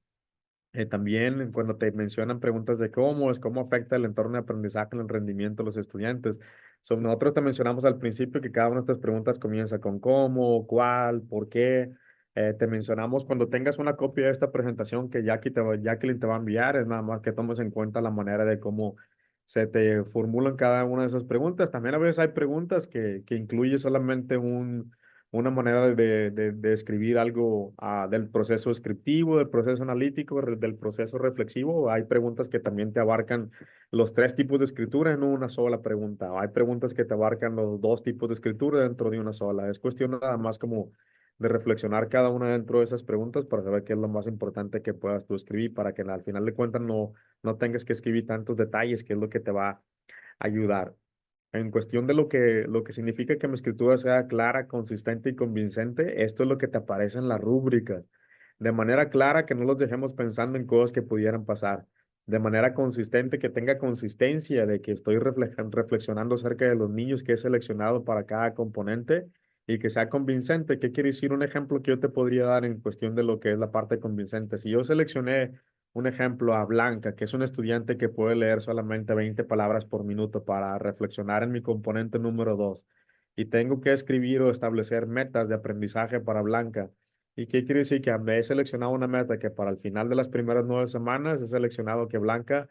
También cuando te mencionan preguntas de cómo afecta el entorno de aprendizaje en el rendimiento de los estudiantes. Nosotros te mencionamos al principio que cada una de estas preguntas comienza con cómo, cuál, por qué. Te mencionamos cuando tengas una copia de esta presentación que Jacqueline te va a enviar, es nada más que tomes en cuenta la manera de cómo se te formulan cada una de esas preguntas. También a veces hay preguntas que incluye solamente una manera de escribir algo del proceso descriptivo, del proceso analítico, del proceso reflexivo. Hay preguntas que también te abarcan los 3 tipos de escritura en una sola pregunta. Hay preguntas que te abarcan los 2 tipos de escritura dentro de una sola. Es cuestión nada más como de reflexionar cada una dentro de esas preguntas para saber qué es lo más importante que puedas tú escribir para que al final de cuentas no tengas que escribir tantos detalles, que es lo que te va a ayudar. En cuestión de lo que significa que mi escritura sea clara, consistente y convincente, esto es lo que te aparece en las rúbricas. De manera clara, que no los dejemos pensando en cosas que pudieran pasar. De manera consistente, que tenga consistencia, de que estoy reflexionando acerca de los niños que he seleccionado para cada componente y que sea convincente. ¿Qué quiere decir un ejemplo que yo te podría dar en cuestión de lo que es la parte convincente? Si yo seleccioné un ejemplo a Blanca, que es un estudiante que puede leer solamente 20 palabras por minuto para reflexionar en mi componente número 2. Y tengo que escribir o establecer metas de aprendizaje para Blanca. ¿Y qué quiere decir? Que he seleccionado una meta que para el final de las primeras 9 semanas he seleccionado que Blanca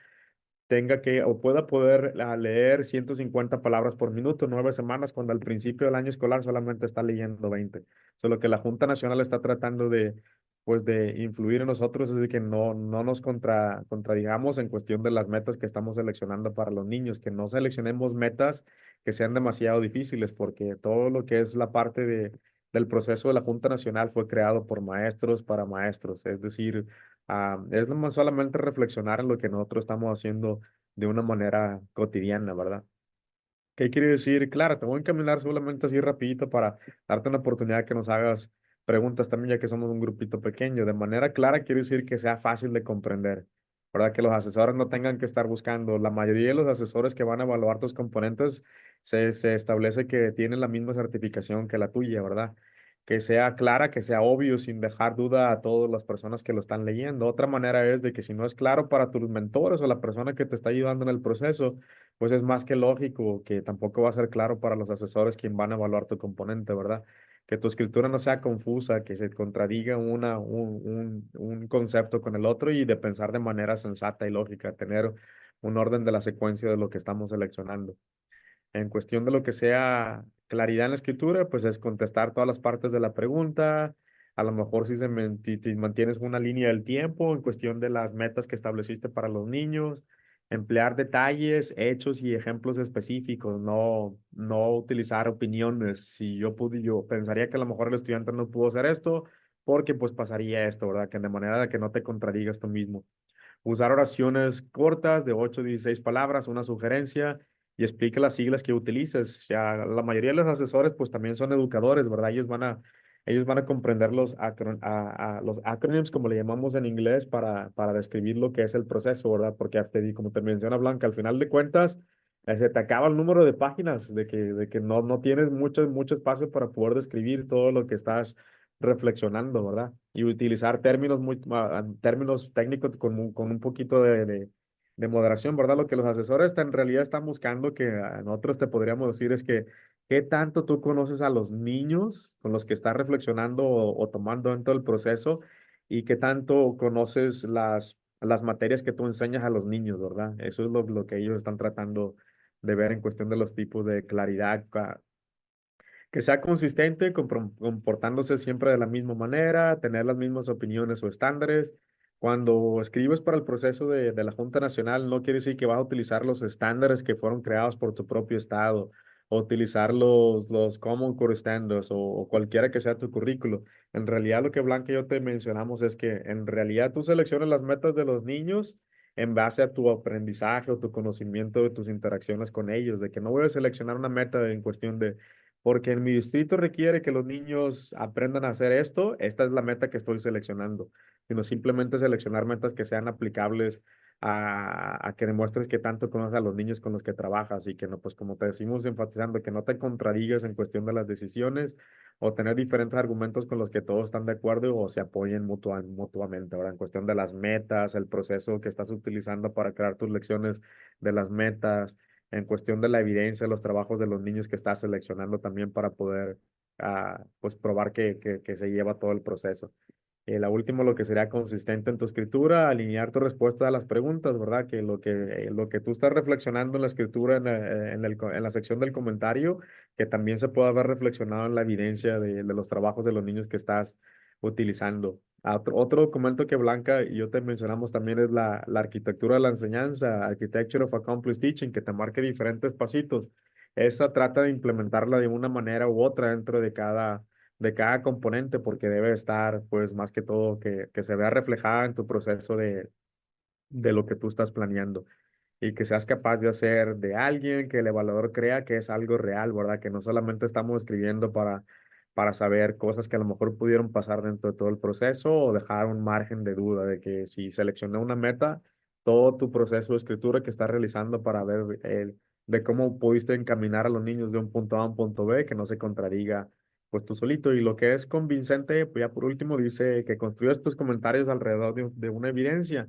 tenga que o pueda poder leer 150 palabras por minuto, 9 semanas, cuando al principio del año escolar solamente está leyendo 20. Solo que la Junta Nacional está tratando pues de influir en nosotros, es de que no nos contradigamos en cuestión de las metas que estamos seleccionando para los niños, que no seleccionemos metas que sean demasiado difíciles, porque todo lo que es la parte del proceso de la Junta Nacional fue creado por maestros para maestros, es decir, es nomás solamente reflexionar en lo que nosotros estamos haciendo de una manera cotidiana, ¿verdad? ¿Qué quiere decir? Claro, te voy a encaminar solamente así rapidito para darte una oportunidad que nos hagas preguntas también, ya que somos un grupito pequeño. De manera clara quiere decir que sea fácil de comprender. ¿verdad? Que los asesores no tengan que estar buscando. La mayoría de los asesores que van a evaluar tus componentes se establece que tienen la misma certificación que la tuya, ¿verdad? Que sea clara, que sea obvio, sin dejar duda a todas las personas que lo están leyendo. Otra manera es de que si no es claro para tus mentores o la persona que te está ayudando en el proceso, pues es más que lógico que tampoco va a ser claro para los asesores quien van a evaluar tu componente, ¿verdad? Que tu escritura no sea confusa, que se contradiga un concepto con el otro y de pensar de manera sensata y lógica, tener un orden de la secuencia de lo que estamos seleccionando. En cuestión de lo que sea claridad en la escritura, pues es contestar todas las partes de la pregunta. A lo mejor si mantienes una línea del tiempo en cuestión de las metas que estableciste para los niños, emplear detalles, hechos y ejemplos específicos, no utilizar opiniones. Si yo pensaría que a lo mejor el estudiante no pudo hacer esto porque pues pasaría esto, ¿verdad? Que de manera de que no te contradigas tú mismo. Usar oraciones cortas de 8 o 16 palabras, una sugerencia y explica las siglas que utilices. O sea, la mayoría de los asesores pues también son educadores, ¿verdad? Ellos van a comprender los acronyms, como le llamamos en inglés, para describir lo que es el proceso, ¿verdad? Porque como te menciona Blanca, al final de cuentas, se te acaba el número de páginas, de que no tienes mucho espacio para poder describir todo lo que estás reflexionando, ¿verdad? Y utilizar términos técnicos con un poquito de moderación, ¿verdad? Lo que los asesores en realidad están buscando, que a nosotros te podríamos decir, es que qué tanto tú conoces a los niños con los que estás reflexionando o tomando dentro del proceso y qué tanto conoces las materias que tú enseñas a los niños, ¿verdad? Eso es lo que ellos están tratando de ver en cuestión de los tipos de claridad, que sea consistente, comportándose siempre de la misma manera, tener las mismas opiniones o estándares. Cuando escribes para el proceso de la Junta Nacional, no quiere decir que vas a utilizar los estándares que fueron creados por tu propio estado, o utilizar los Common Core Standards o cualquiera que sea tu currículo. En realidad, lo que Blanca y yo te mencionamos es que en realidad tú seleccionas las metas de los niños en base a tu aprendizaje o tu conocimiento de tus interacciones con ellos, de que no voy a seleccionar una meta en cuestión de porque en mi distrito requiere que los niños aprendan a hacer esto, esta es la meta que estoy seleccionando, sino simplemente seleccionar metas que sean aplicables a que demuestres que tanto conoces a los niños con los que trabajas y que no, pues como te decimos enfatizando, que no te contradigas en cuestión de las decisiones o tener diferentes argumentos con los que todos están de acuerdo o se apoyen mutuamente. Ahora, en cuestión de las metas, el proceso que estás utilizando para crear tus lecciones de las metas, en cuestión de la evidencia, los trabajos de los niños que estás seleccionando también para poder pues probar que se lleva todo el proceso. La última, lo que sería consistente en tu escritura, alinear tu respuesta a las preguntas, ¿verdad? Que lo que tú estás reflexionando en la escritura, en la sección del comentario, que también se pueda haber reflexionado en la evidencia de los trabajos de los niños que estás utilizando. Otro documento que Blanca y yo te mencionamos también es la arquitectura de la enseñanza, Architecture of Accomplished Teaching, que te marque diferentes pasitos. Esa trata de implementarla de una manera u otra dentro de cada componente, porque debe estar, pues, más que todo, que se vea reflejada en tu proceso de lo que tú estás planeando y que seas capaz de hacer de alguien que el evaluador crea que es algo real, ¿verdad? Que no solamente estamos escribiendo para saber cosas que a lo mejor pudieron pasar dentro de todo el proceso o dejar un margen de duda de que si seleccioné una meta, todo tu proceso de escritura que estás realizando para ver de cómo pudiste encaminar a los niños de un punto A a un punto B, que no se contradiga pues tú solito. Y lo que es convincente, pues ya por último dice que construyas tus comentarios alrededor de una evidencia.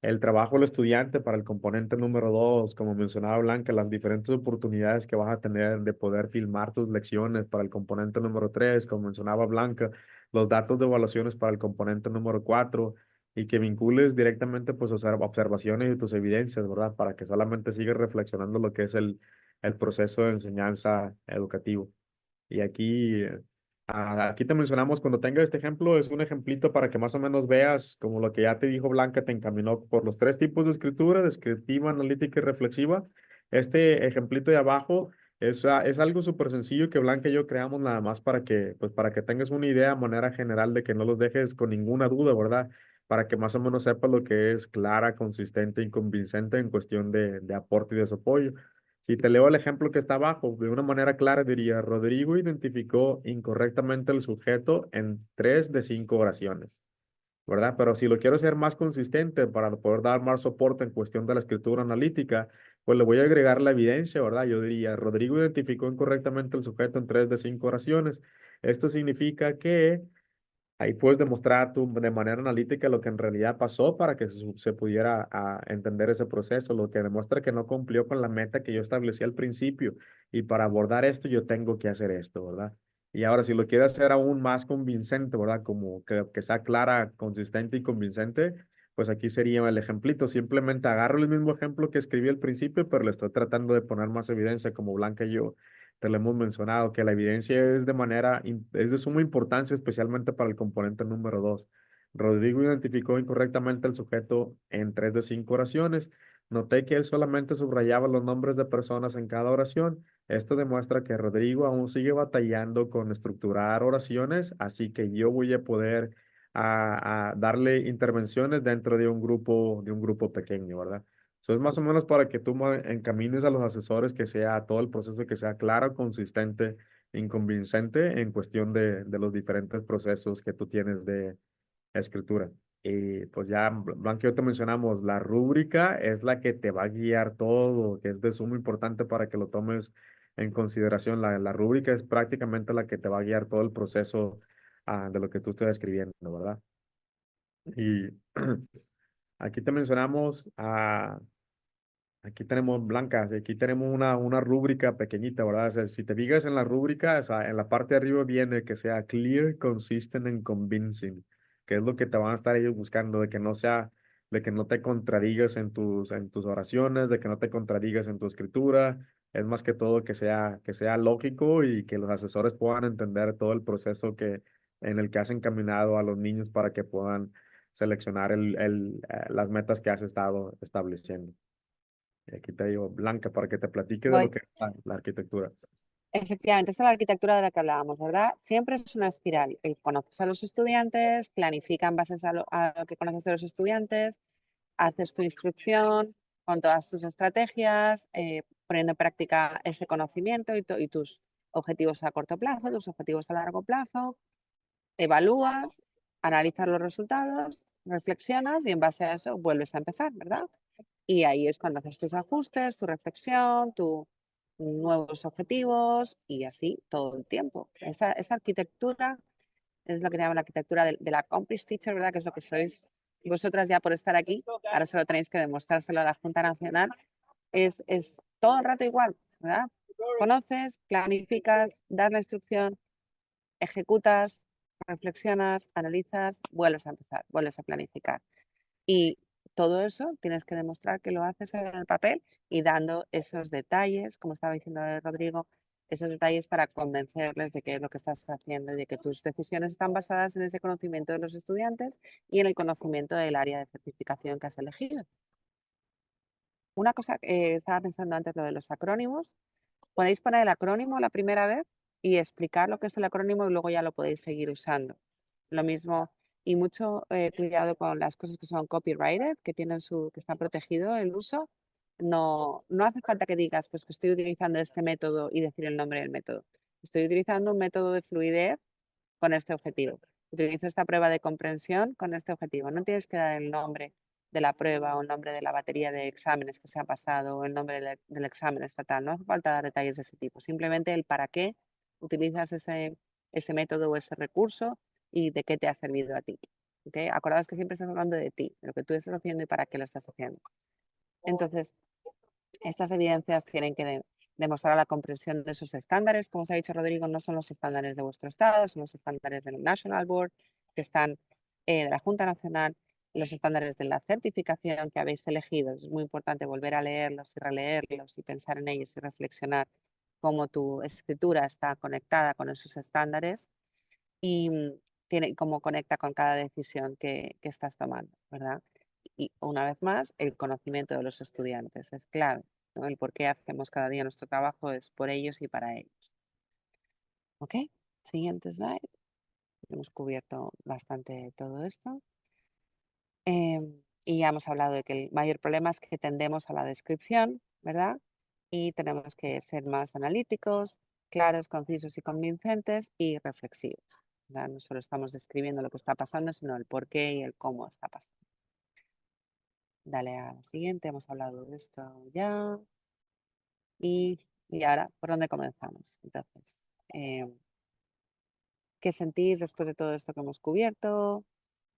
El trabajo del estudiante para el componente número 2, como mencionaba Blanca, las diferentes oportunidades que vas a tener de poder filmar tus lecciones para el componente número 3, como mencionaba Blanca, los datos de evaluaciones para el componente número 4 y que vincules directamente pues observaciones y tus evidencias, ¿verdad? Para que solamente sigas reflexionando lo que es el proceso de enseñanza educativo. Y aquí te mencionamos, cuando tenga este ejemplo, es un ejemplito para que más o menos veas, como lo que ya te dijo Blanca, te encaminó por los 3 tipos de escritura: descriptiva, analítica y reflexiva. Este ejemplito de abajo es algo súper sencillo que Blanca y yo creamos nada más para que tengas una idea de manera general, de que no los dejes con ninguna duda, ¿verdad? Para que más o menos sepas lo que es clara, consistente y convincente en cuestión de aporte y de su apoyo. Si te leo el ejemplo que está abajo, de una manera clara diría: Rodrigo identificó incorrectamente el sujeto en 3 de 5 oraciones. ¿verdad? Pero si lo quiero hacer más consistente para poder dar más soporte en cuestión de la escritura analítica, pues le voy a agregar la evidencia, ¿verdad? Yo diría, Rodrigo identificó incorrectamente el sujeto en 3 de 5 oraciones. Esto significa que ahí puedes demostrar tú de manera analítica lo que en realidad pasó para que se pudiera entender ese proceso, lo que demuestra que no cumplió con la meta que yo establecí al principio. Y para abordar esto yo tengo que hacer esto, ¿verdad? Y ahora si lo quiero hacer aún más convincente, ¿verdad? Como que sea clara, consistente y convincente, pues aquí sería el ejemplito. Simplemente agarro el mismo ejemplo que escribí al principio, pero le estoy tratando de poner más evidencia, como Blanca y yo te lo hemos mencionado, que la evidencia es de suma importancia, especialmente para el componente número 2. Rodrigo identificó incorrectamente el sujeto en 3 de 5 oraciones. Noté que él solamente subrayaba los nombres de personas en cada oración. Esto demuestra que Rodrigo aún sigue batallando con estructurar oraciones, así que yo voy a poder a darle intervenciones dentro de un grupo pequeño, ¿verdad? Eso es más o menos para que tú encamines a los asesores que sea todo el proceso que sea claro, consistente, inconvincente en cuestión de los diferentes procesos que tú tienes de escritura. Y pues ya, Blanca, yo te mencionamos, la rúbrica es la que te va a guiar todo, que es de suma importante para que lo tomes en consideración. La rúbrica es prácticamente la que te va a guiar todo el proceso de lo que tú estés escribiendo, ¿verdad? Y aquí te mencionamos aquí tenemos blancas, aquí tenemos una rúbrica pequeñita, ¿verdad? O sea, si te fijas en la rúbrica, o sea, en la parte de arriba viene que sea clear, consistent and convincing, que es lo que te van a estar ellos buscando, de que no sea, de que no te contradigas en tus oraciones, de que no te contradigas en tu escritura, es más que todo que sea lógico y que los asesores puedan entender todo el proceso en el que has encaminado a los niños para que puedan seleccionar las metas que has estado estableciendo. Y aquí te digo, Blanca, para que te platique de lo Voy. que es la arquitectura. Efectivamente, esa es la arquitectura de la que hablábamos, ¿verdad? Siempre es una espiral. Conoces a los estudiantes, planifica en base a lo que conoces de los estudiantes, haces tu instrucción con todas tus estrategias, poniendo en práctica ese conocimiento y tus objetivos a corto plazo, tus objetivos a largo plazo, evalúas, analizas los resultados, reflexionas y en base a eso vuelves a empezar, ¿verdad? Y ahí es cuando haces tus ajustes, tu reflexión, tus nuevos objetivos y así todo el tiempo. Esa arquitectura es lo que llaman la arquitectura de la Accomplished Teacher, ¿verdad? Que es lo que sois vosotras ya por estar aquí. Ahora solo tenéis que demostrárselo a la Junta Nacional. Es todo el rato igual, ¿verdad? Conoces, planificas, das la instrucción, ejecutas, reflexionas, analizas, vuelves a empezar, vuelves a planificar. Y todo eso tienes que demostrar que lo haces en el papel y dando esos detalles, como estaba diciendo Rodrigo, esos detalles para convencerles de qué es lo que estás haciendo y de que tus decisiones están basadas en ese conocimiento de los estudiantes y en el conocimiento del área de certificación que has elegido. Una cosa que estaba pensando antes, lo de los acrónimos, podéis poner el acrónimo la primera vez y explicar lo que es el acrónimo y luego ya lo podéis seguir usando. Lo mismo y mucho cuidado con las cosas que son copyrighted, que está protegido el uso. No hace falta que digas pues que estoy utilizando este método y decir el nombre del método. Estoy utilizando un método de fluidez con este objetivo. Utilizo esta prueba de comprensión con este objetivo. No tienes que dar el nombre de la prueba o el nombre de la batería de exámenes que se ha pasado o el nombre del examen estatal. No hace falta dar detalles de ese tipo. Simplemente el para qué utilizas ese método o ese recurso y de qué te ha servido a ti. ¿Okay? Acordaos que siempre estás hablando de ti, de lo que tú estás haciendo y para qué lo estás haciendo. Entonces, estas evidencias tienen que demostrar la comprensión de esos estándares. Como os ha dicho Rodrigo, no son los estándares de vuestro estado, son los estándares del National Board, que están de la Junta Nacional, los estándares de la certificación que habéis elegido. Es muy importante volver a leerlos y releerlos y pensar en ellos y reflexionar cómo tu escritura está conectada con esos estándares y cómo conecta con cada decisión que estás tomando, ¿verdad? Y una vez más, el conocimiento de los estudiantes es clave, ¿no? El por qué hacemos cada día nuestro trabajo es por ellos y para ellos. ¿Ok? Siguiente slide. Hemos cubierto bastante todo esto. Y ya hemos hablado de que el mayor problema es que tendemos a la descripción, ¿verdad? Y tenemos que ser más analíticos, claros, concisos y convincentes y reflexivos. ¿verdad? No solo estamos describiendo lo que está pasando, sino el por qué y el cómo está pasando. Dale a la siguiente, hemos hablado de esto ya. Y ahora, ¿por dónde comenzamos? Entonces, ¿qué sentís después de todo esto que hemos cubierto?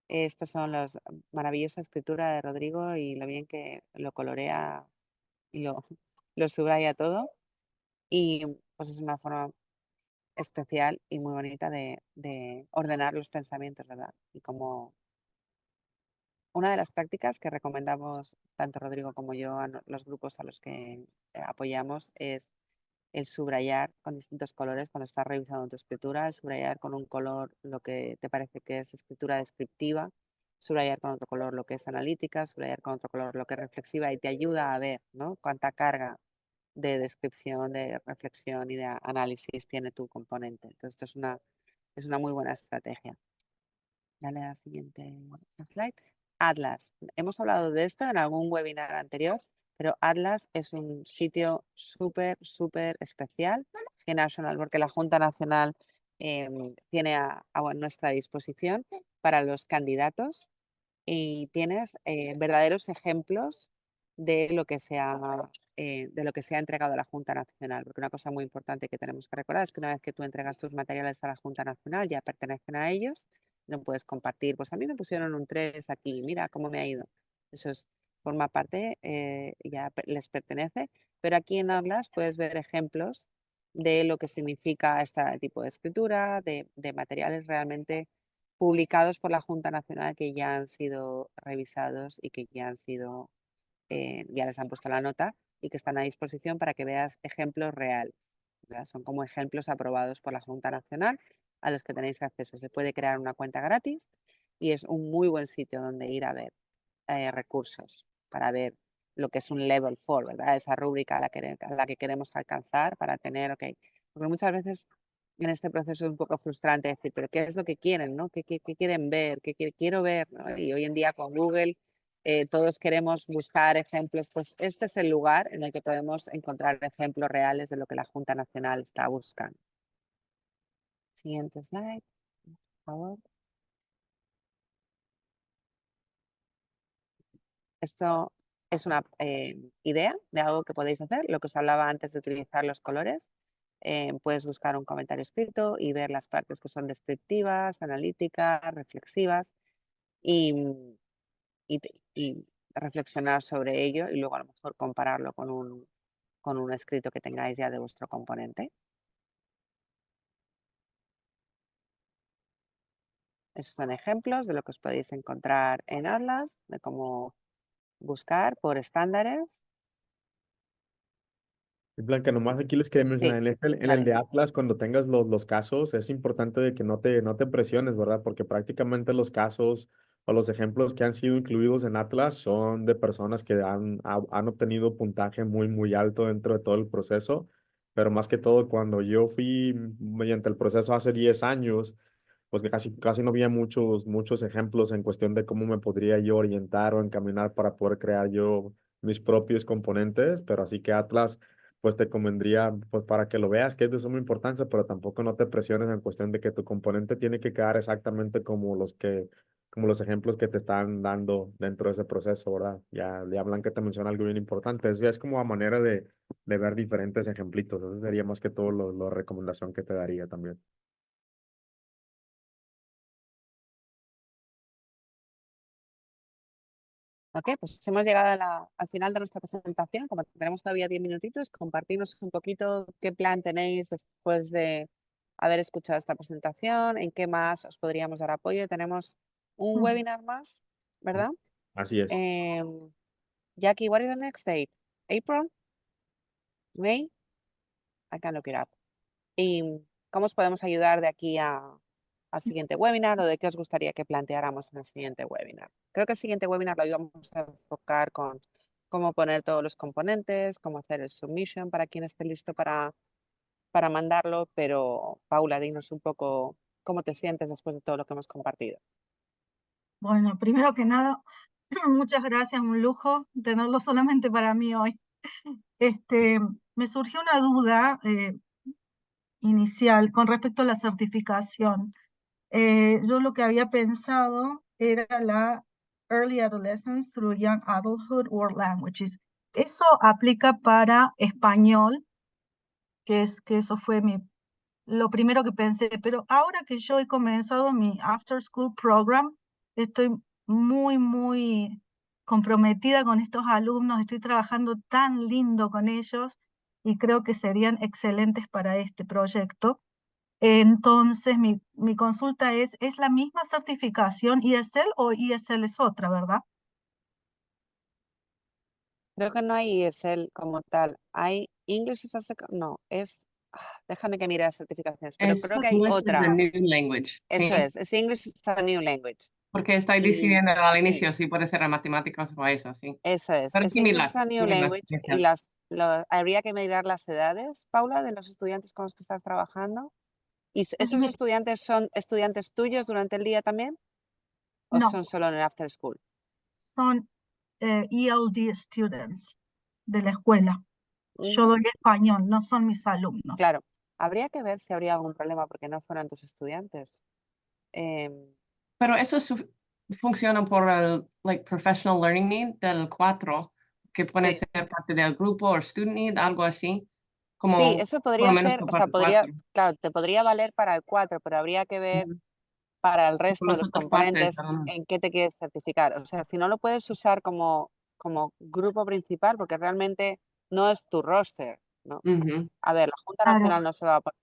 Estas son las maravillosa escritura de Rodrigo y lo bien que lo colorea y lo subraya todo. Y pues es una forma especial y muy bonita de ordenar los pensamientos, ¿verdad? Y como una de las prácticas que recomendamos tanto Rodrigo como yo a los grupos a los que apoyamos es el subrayar con distintos colores cuando estás revisando tu escritura, el subrayar con un color lo que te parece que es escritura descriptiva, subrayar con otro color lo que es analítica, subrayar con otro color lo que es reflexiva y te ayuda a ver, ¿no?, cuánta carga de descripción, de reflexión y de análisis tiene tu componente. Entonces, esto es una muy buena estrategia. Dale a la siguiente slide. Atlas. Hemos hablado de esto en algún webinar anterior, pero Atlas es un sitio súper especial que National, porque la Junta Nacional tiene a nuestra disposición para los candidatos y tienes verdaderos ejemplos de lo que de lo que se ha entregado a la Junta Nacional, porque una cosa muy importante que tenemos que recordar es que una vez que tú entregas tus materiales a la Junta Nacional ya pertenecen a ellos, no puedes compartir, pues a mí me pusieron un 3 aquí, mira cómo me ha ido. Eso forma parte, les pertenece, pero aquí en Atlas puedes ver ejemplos de lo que significa este tipo de escritura, de materiales realmente publicados por la Junta Nacional que ya han sido revisados y que ya han sido, ya les han puesto la nota y que están a disposición para que veas ejemplos reales, ¿verdad? Son como ejemplos aprobados por la Junta Nacional a los que tenéis acceso. Se puede crear una cuenta gratis y es un muy buen sitio donde ir a ver recursos para ver lo que es un level 4, ¿verdad? Esa rúbrica a la que queremos alcanzar para tener, ok, porque muchas veces en este proceso es un poco frustrante decir, pero ¿qué es lo que quieren, no? ¿Qué quieren ver? Quiero ver? ¿No? Y hoy en día con Google todos queremos buscar ejemplos, pues este es el lugar en el que podemos encontrar ejemplos reales de lo que la Junta Nacional está buscando. Siguiente slide, por favor. Esto es una idea de algo que podéis hacer, lo que os hablaba antes de utilizar los colores. Puedes buscar un comentario escrito y ver las partes que son descriptivas, analíticas, reflexivas y, y reflexionar sobre ello y luego a lo mejor compararlo con un escrito que tengáis ya de vuestro componente. Esos son ejemplos de lo que os podéis encontrar en Atlas, de cómo buscar por estándares. Y Blanca, nomás aquí les quería Sí, mencionar, en el vale. de Atlas, cuando tengas los casos, es importante de que no te presiones, ¿verdad? Porque prácticamente los casos o los ejemplos que han sido incluidos en Atlas son de personas que han obtenido puntaje muy alto dentro de todo el proceso, pero más que todo cuando yo fui mediante el proceso hace 10 años, pues que casi no había muchos ejemplos en cuestión de cómo me podría yo orientar o encaminar para poder crear yo mis propios componentes, pero así que Atlas pues te convendría, pues para que lo veas, que es de suma importancia, pero tampoco no te presiones en cuestión de que tu componente tiene que quedar exactamente como los ejemplos que te están dando dentro de ese proceso, ¿verdad? Ya Blanca te menciona algo bien importante, es como a manera de ver diferentes ejemplitos, eso sería más que todo la recomendación que te daría también. Ok, pues hemos llegado al final de nuestra presentación. Como tenemos todavía 10 minutitos, compartirnos un poquito qué plan tenéis después de haber escuchado esta presentación, en qué más os podríamos dar apoyo. Tenemos un Mm. webinar más, ¿verdad? Así es. Jackie, what is the next date? April? May? I can look it up. ¿Y cómo os podemos ayudar de aquí al siguiente webinar o de qué os gustaría que planteáramos en el siguiente webinar? Creo que el siguiente webinar lo íbamos a enfocar con cómo poner todos los componentes, cómo hacer el submission para quien esté listo para mandarlo, pero Paula, dinos un poco cómo te sientes después de todo lo que hemos compartido. Bueno, primero que nada, muchas gracias, un lujo tenerlo solamente para mí hoy. Me surgió una duda inicial con respecto a la certificación. Yo lo que había pensado era la Early Adolescence through Young Adulthood World Languages. Eso aplica para español, que eso fue lo primero que pensé, pero ahora que yo he comenzado mi After School Program, estoy muy comprometida con estos alumnos, estoy trabajando tan lindo con ellos y creo que serían excelentes para este proyecto. Entonces, mi consulta ¿es la misma certificación ESL o ESL es otra, verdad? Creo que no hay ESL como tal. Hay English as a no, déjame que mire las certificaciones, pero Es creo que hay English is a otra. new language, Eso sí. es English as a new language. Porque estoy Y decidiendo al sí, inicio si puede ser a matemáticas o a eso, sí. eso es English Pero as a new similar, language es y cierto. habría que mirar las edades, Paula, de los estudiantes con los que estás trabajando. ¿Y esos estudiantes son estudiantes tuyos durante el día también? ¿O No, son solo en el after school? son ELD students de la escuela. Yo Ujú. doy español, no son mis alumnos. Claro, habría que ver si habría algún problema porque no fueran tus estudiantes. Em, Pero eso funciona por el professional learning need del 4, que puede sí, ser parte del grupo o student need, algo así, sí, como eso por lo podría menos ser, por o sea, parte 4. claro, te podría valer para el 4, pero habría que ver Ujú. para el Por resto de las los otras partes, componentes en qué te quieres certificar. O sea, si no lo puedes usar como grupo principal, porque realmente no es tu roster, ¿no? ujú. A ver, la Junta Claro, Nacional no se va a poner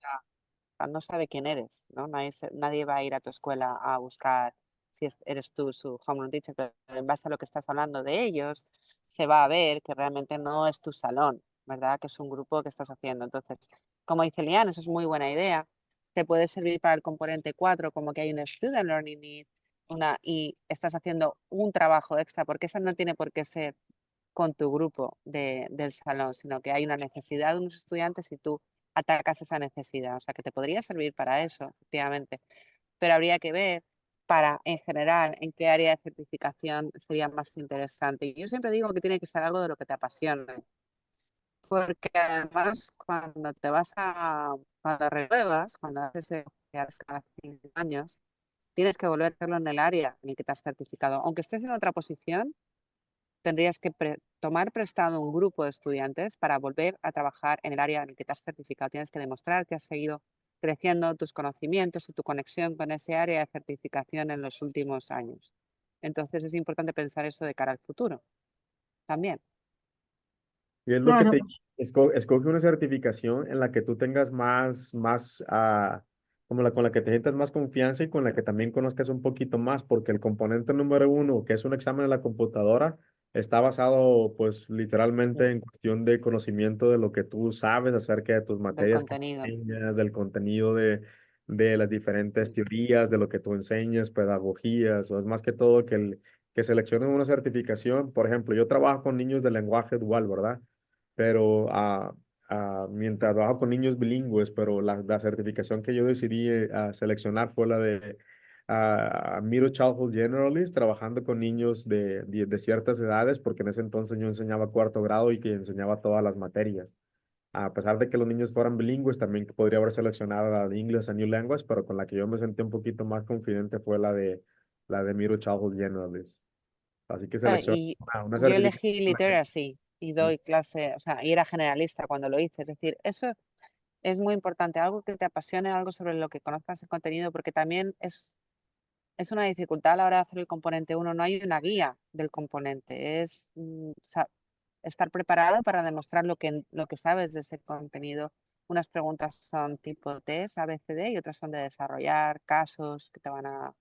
no sabe quién eres, ¿no? Nadie va a ir a tu escuela a buscar si eres tú su homeroom teacher, pero en base a lo que estás hablando de ellos, se va a ver que realmente no es tu salón, ¿verdad? Que es un grupo que estás haciendo. Entonces, como dice Lian, eso es muy buena idea. Te puede servir para el componente 4, como que hay un student learning need, y estás haciendo un trabajo extra, porque esa no tiene por qué ser con tu grupo del salón, sino que hay una necesidad de unos estudiantes y tú atacas esa necesidad. O sea, que te podría servir para eso, efectivamente. Pero habría que ver para, en general, en qué área de certificación sería más interesante. Y yo siempre digo que tiene que ser algo de lo que te apasione. Porque además, cuando renuevas, cuando haces cada 5 años, tienes que volver a hacerlo en el área en el que te has certificado. Aunque estés en otra posición, tendrías que tomar prestado un grupo de estudiantes para volver a trabajar en el área en el que te has certificado. Tienes que demostrar que has seguido creciendo tus conocimientos y tu conexión con ese área de certificación en los últimos años. Entonces es importante pensar eso de cara al futuro también. Y es lo que claro. te escoge una certificación en la que tú tengas como con la que te sientas más confianza y con la que también conozcas un poquito más, porque el componente número uno, que es un examen en la computadora, está basado, pues, Sí, literalmente en cuestión de conocimiento de lo que tú sabes acerca de tus del materias que contenido. enseñas, del contenido de las diferentes Sí. teorías, de lo que tú enseñas, pedagogías, o es más que todo que seleccionen una certificación. Por ejemplo, yo trabajo con niños de lenguaje dual, ¿verdad? Pero mientras trabajo con niños bilingües, pero la certificación que yo decidí seleccionar fue la de Middle Childhood Generalist, trabajando con niños de ciertas edades, porque en ese entonces yo enseñaba cuarto grado y que enseñaba todas las materias. A pesar de que los niños fueran bilingües, también podría haber seleccionado la de English a New Language, pero con la que yo me sentí un poquito más confidente fue la de Middle Childhood Generalist. Así que selecciono Y una yo certificación. elegí literacy y doy clase, o sea, y era generalista cuando lo hice. Es decir, eso es muy importante, algo que te apasione, algo sobre lo que conozcas el contenido, porque también es una dificultad a la hora de hacer el componente uno. No hay una guía del componente. Es estar preparado para demostrar lo que sabes de ese contenido. Unas preguntas son tipo test, ABCD, y otras son de desarrollar casos que te van a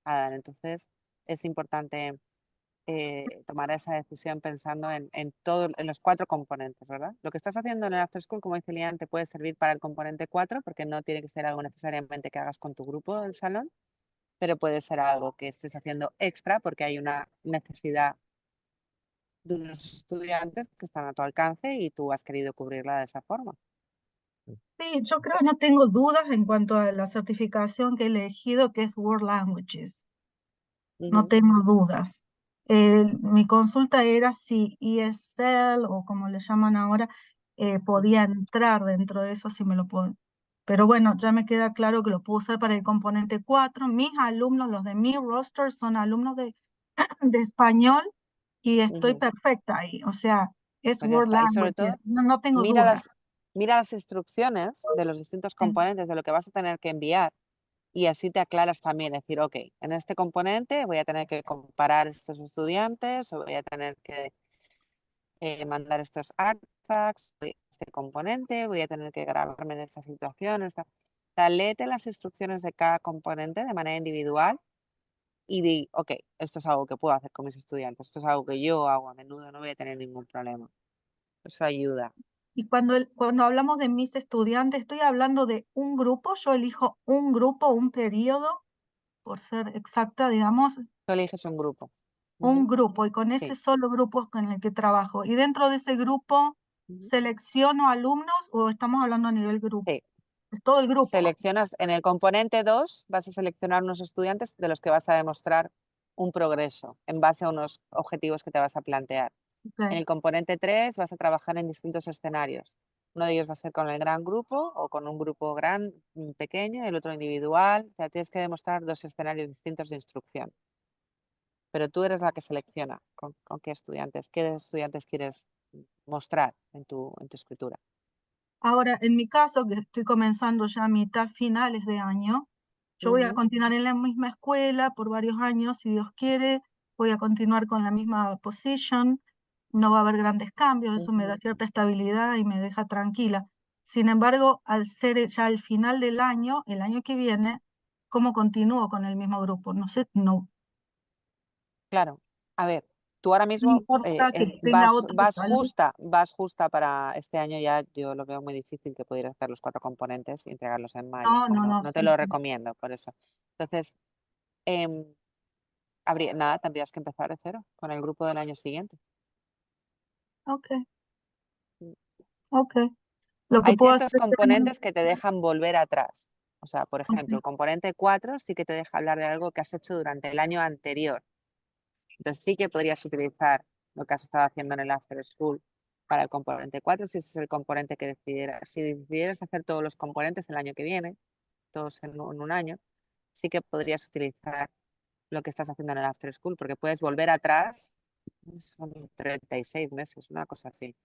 dar. Entonces, es importante tomar esa decisión pensando en los 4 componentes, ¿verdad? Lo que estás haciendo en el After School, como dice Lian, te puede servir para el componente 4, porque no tiene que ser algo necesariamente que hagas con tu grupo del salón, pero puede ser algo que estés haciendo extra porque hay una necesidad de unos estudiantes que están a tu alcance y tú has querido cubrirla de esa forma. Sí, yo creo que no tengo dudas en cuanto a la certificación que he elegido, que es World Languages. No Ujú. tengo dudas. Mi consulta era si ESL o como le llaman ahora, podía entrar dentro de eso, si me lo puedo. Pero bueno, ya me queda claro que lo puedo usar para el componente 4. Mis alumnos, los de mi roster, son alumnos de, de español y estoy Ujú. perfecta ahí. O sea, es Pues ya World está. Y sobre Languages, todo, no tengo mira duda. las instrucciones de los distintos Sí. componentes de lo que vas a tener que enviar y así te aclaras también, decir, ok, en este componente voy a tener que comparar estos estudiantes o voy a tener que mandar estos artifacts, este componente, voy a tener que grabarme en esta situación. O sea, léete las instrucciones de cada componente de manera individual y di, ok, esto es algo que puedo hacer con mis estudiantes, esto es algo que yo hago a menudo, no voy a tener ningún problema. Eso ayuda. Y cuando hablamos de mis estudiantes, estoy hablando de un grupo, yo elijo un grupo, un periodo, por ser exacta, digamos, Tú eliges un grupo. un Ujú. grupo, y con ese Sí. solo grupo es con el que trabajo. Y dentro de ese grupo, Ujú. ¿selecciono alumnos o estamos hablando a nivel grupo? Sí. Es todo el grupo. Seleccionas en el componente 2, vas a seleccionar unos estudiantes de los que vas a demostrar un progreso en base a unos objetivos que te vas a plantear. En Ok. el componente 3 vas a trabajar en distintos escenarios. Uno de ellos va a ser con el gran grupo o con un grupo pequeño, el otro individual. O sea, tienes que demostrar 2 escenarios distintos de instrucción. Pero tú eres la que selecciona con qué estudiantes quieres mostrar en tu escritura. Ahora, en mi caso, que estoy comenzando ya a mitad finales de año, yo voy a Ujú, continuar en la misma escuela por varios años, si Dios quiere, voy a continuar con la misma position, no va a haber grandes cambios, eso me da ujú. cierta estabilidad y me deja tranquila. Sin embargo, al ser ya el final del año, el año que viene, ¿cómo continúo con el mismo grupo? No sé, no, Claro. A ver, tú ahora no mismo importa que tenga otro salud. vas justa para este año ya. Yo lo veo muy difícil que pudieras hacer los 4 componentes y entregarlos en mayo. No, no, No, no, no te sí, lo sí. recomiendo por eso. Entonces, em, nada, tendrías que empezar de cero con el grupo del año siguiente. Ok, Mm. ok. Lo que Hay puedo hacer ciertos este año, componentes que te dejan volver atrás. O sea, por ejemplo, el ok. componente 4 sí que te deja hablar de algo que has hecho durante el año anterior. Entonces sí que podrías utilizar lo que has estado haciendo en el After School para el componente 4, si ese es el componente que decidieras. Si decidieras hacer todos los componentes el año que viene, todos en un año, sí que podrías utilizar lo que estás haciendo en el After School, porque puedes volver atrás, son 36 meses, una cosa así.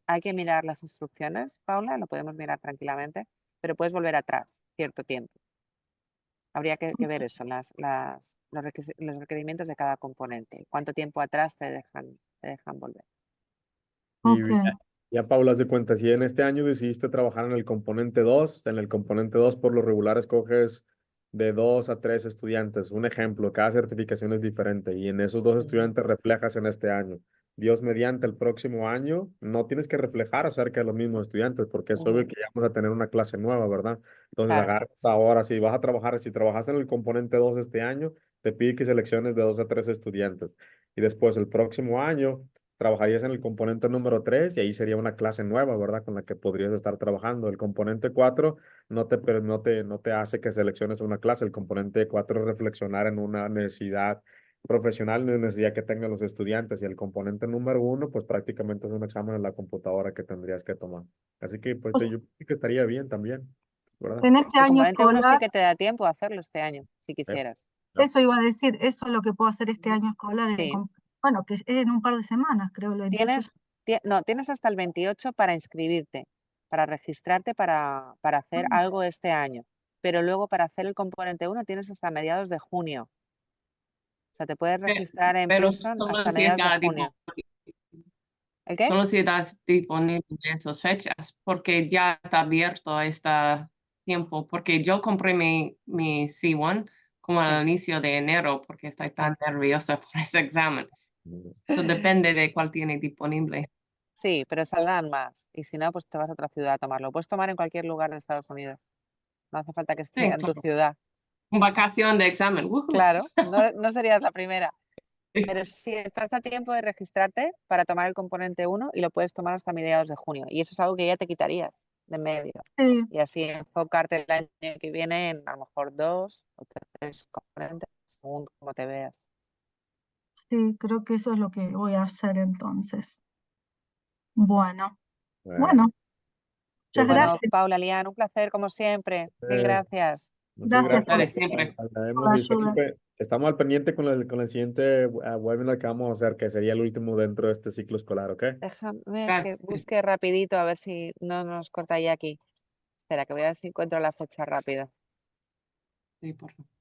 Hay que mirar las instrucciones, Paula, lo podemos mirar tranquilamente, pero puedes volver atrás cierto tiempo. Habría que ver eso, los requerimientos de cada componente. ¿Cuánto tiempo atrás te dejan volver? Ok. Y ya, Paula, haz de cuenta, si en este año decidiste trabajar en el componente 2 por lo regular escoges de 2 a 3 estudiantes. Un ejemplo, cada certificación es diferente y en esos 2 Ujú, estudiantes reflejas en este año. Dios mediante el próximo año, no tienes que reflejar acerca de los mismos estudiantes porque es obvio ujú. que ya vamos a tener una clase nueva, ¿verdad? Entonces Claro, agarras ahora, si vas a trabajar, si trabajas en el componente 2 este año, te pide que selecciones de 2 a 3 estudiantes. Y después el próximo año trabajarías en el componente número 3 y ahí sería una clase nueva, ¿verdad? Con la que podrías estar trabajando. El componente 4 no te hace que selecciones una clase. El componente 4 es reflexionar en una necesidad profesional, una necesidad que tengan los estudiantes. Y el componente número 1, pues prácticamente es un examen en la computadora que tendrías que tomar. Así que, pues, Pues, yo creo que estaría bien también, ¿verdad? en este el año componente 1 sí escolar, que te da tiempo a hacerlo este año, si Yep, quisieras. yep. eso iba a decir, eso es lo que puedo hacer este Ujú. año escolar, Sí. bueno, que es en un par de semanas, creo, el 28. No, tienes hasta el 28 para inscribirte, para registrarte para hacer Ah, algo este año. Pero luego para hacer el componente 1 tienes hasta mediados de junio. O sea, te puedes registrar en Pero person solo hasta si mediados de está junio. ¿El qué? solo si estás disponible en esas fechas, porque ya está abierto este tiempo, porque yo compré mi C1 como Sí. al inicio de enero, porque estoy Ah. tan nerviosa por ese examen. Eso depende de cuál tiene disponible. Sí, pero saldrán más. Y si no, pues te vas a otra ciudad a tomarlo. Puedes tomar en cualquier lugar de Estados Unidos. No hace falta que esté Sí, en tu claro. ciudad. Vacación de examen. ¡Woohoo! Claro, no serías la primera. Pero sí, estás a tiempo de registrarte para tomar el componente 1 y lo puedes tomar hasta mediados de junio. Y eso es algo que ya te quitarías de en medio. sí, Y así enfocarte el año que viene en a lo mejor 2 o 3 componentes, según como te veas. sí, creo que eso es lo que voy a hacer entonces. Bueno, Bueno, bueno, Muchas Bueno, gracias. Paula, Lian, un placer como siempre. Mil Eh, gracias. Muchas Gracias por gracias. Siempre. Hablaremos la y ayuda. estamos al pendiente con el siguiente webinar que vamos a hacer, que sería el último dentro de este ciclo escolar, ¿ok? Déjame que Gracias. busque rapidito a ver si no nos corta ya aquí. Espera, que voy a ver si encuentro la fecha rápida. Sí, por favor.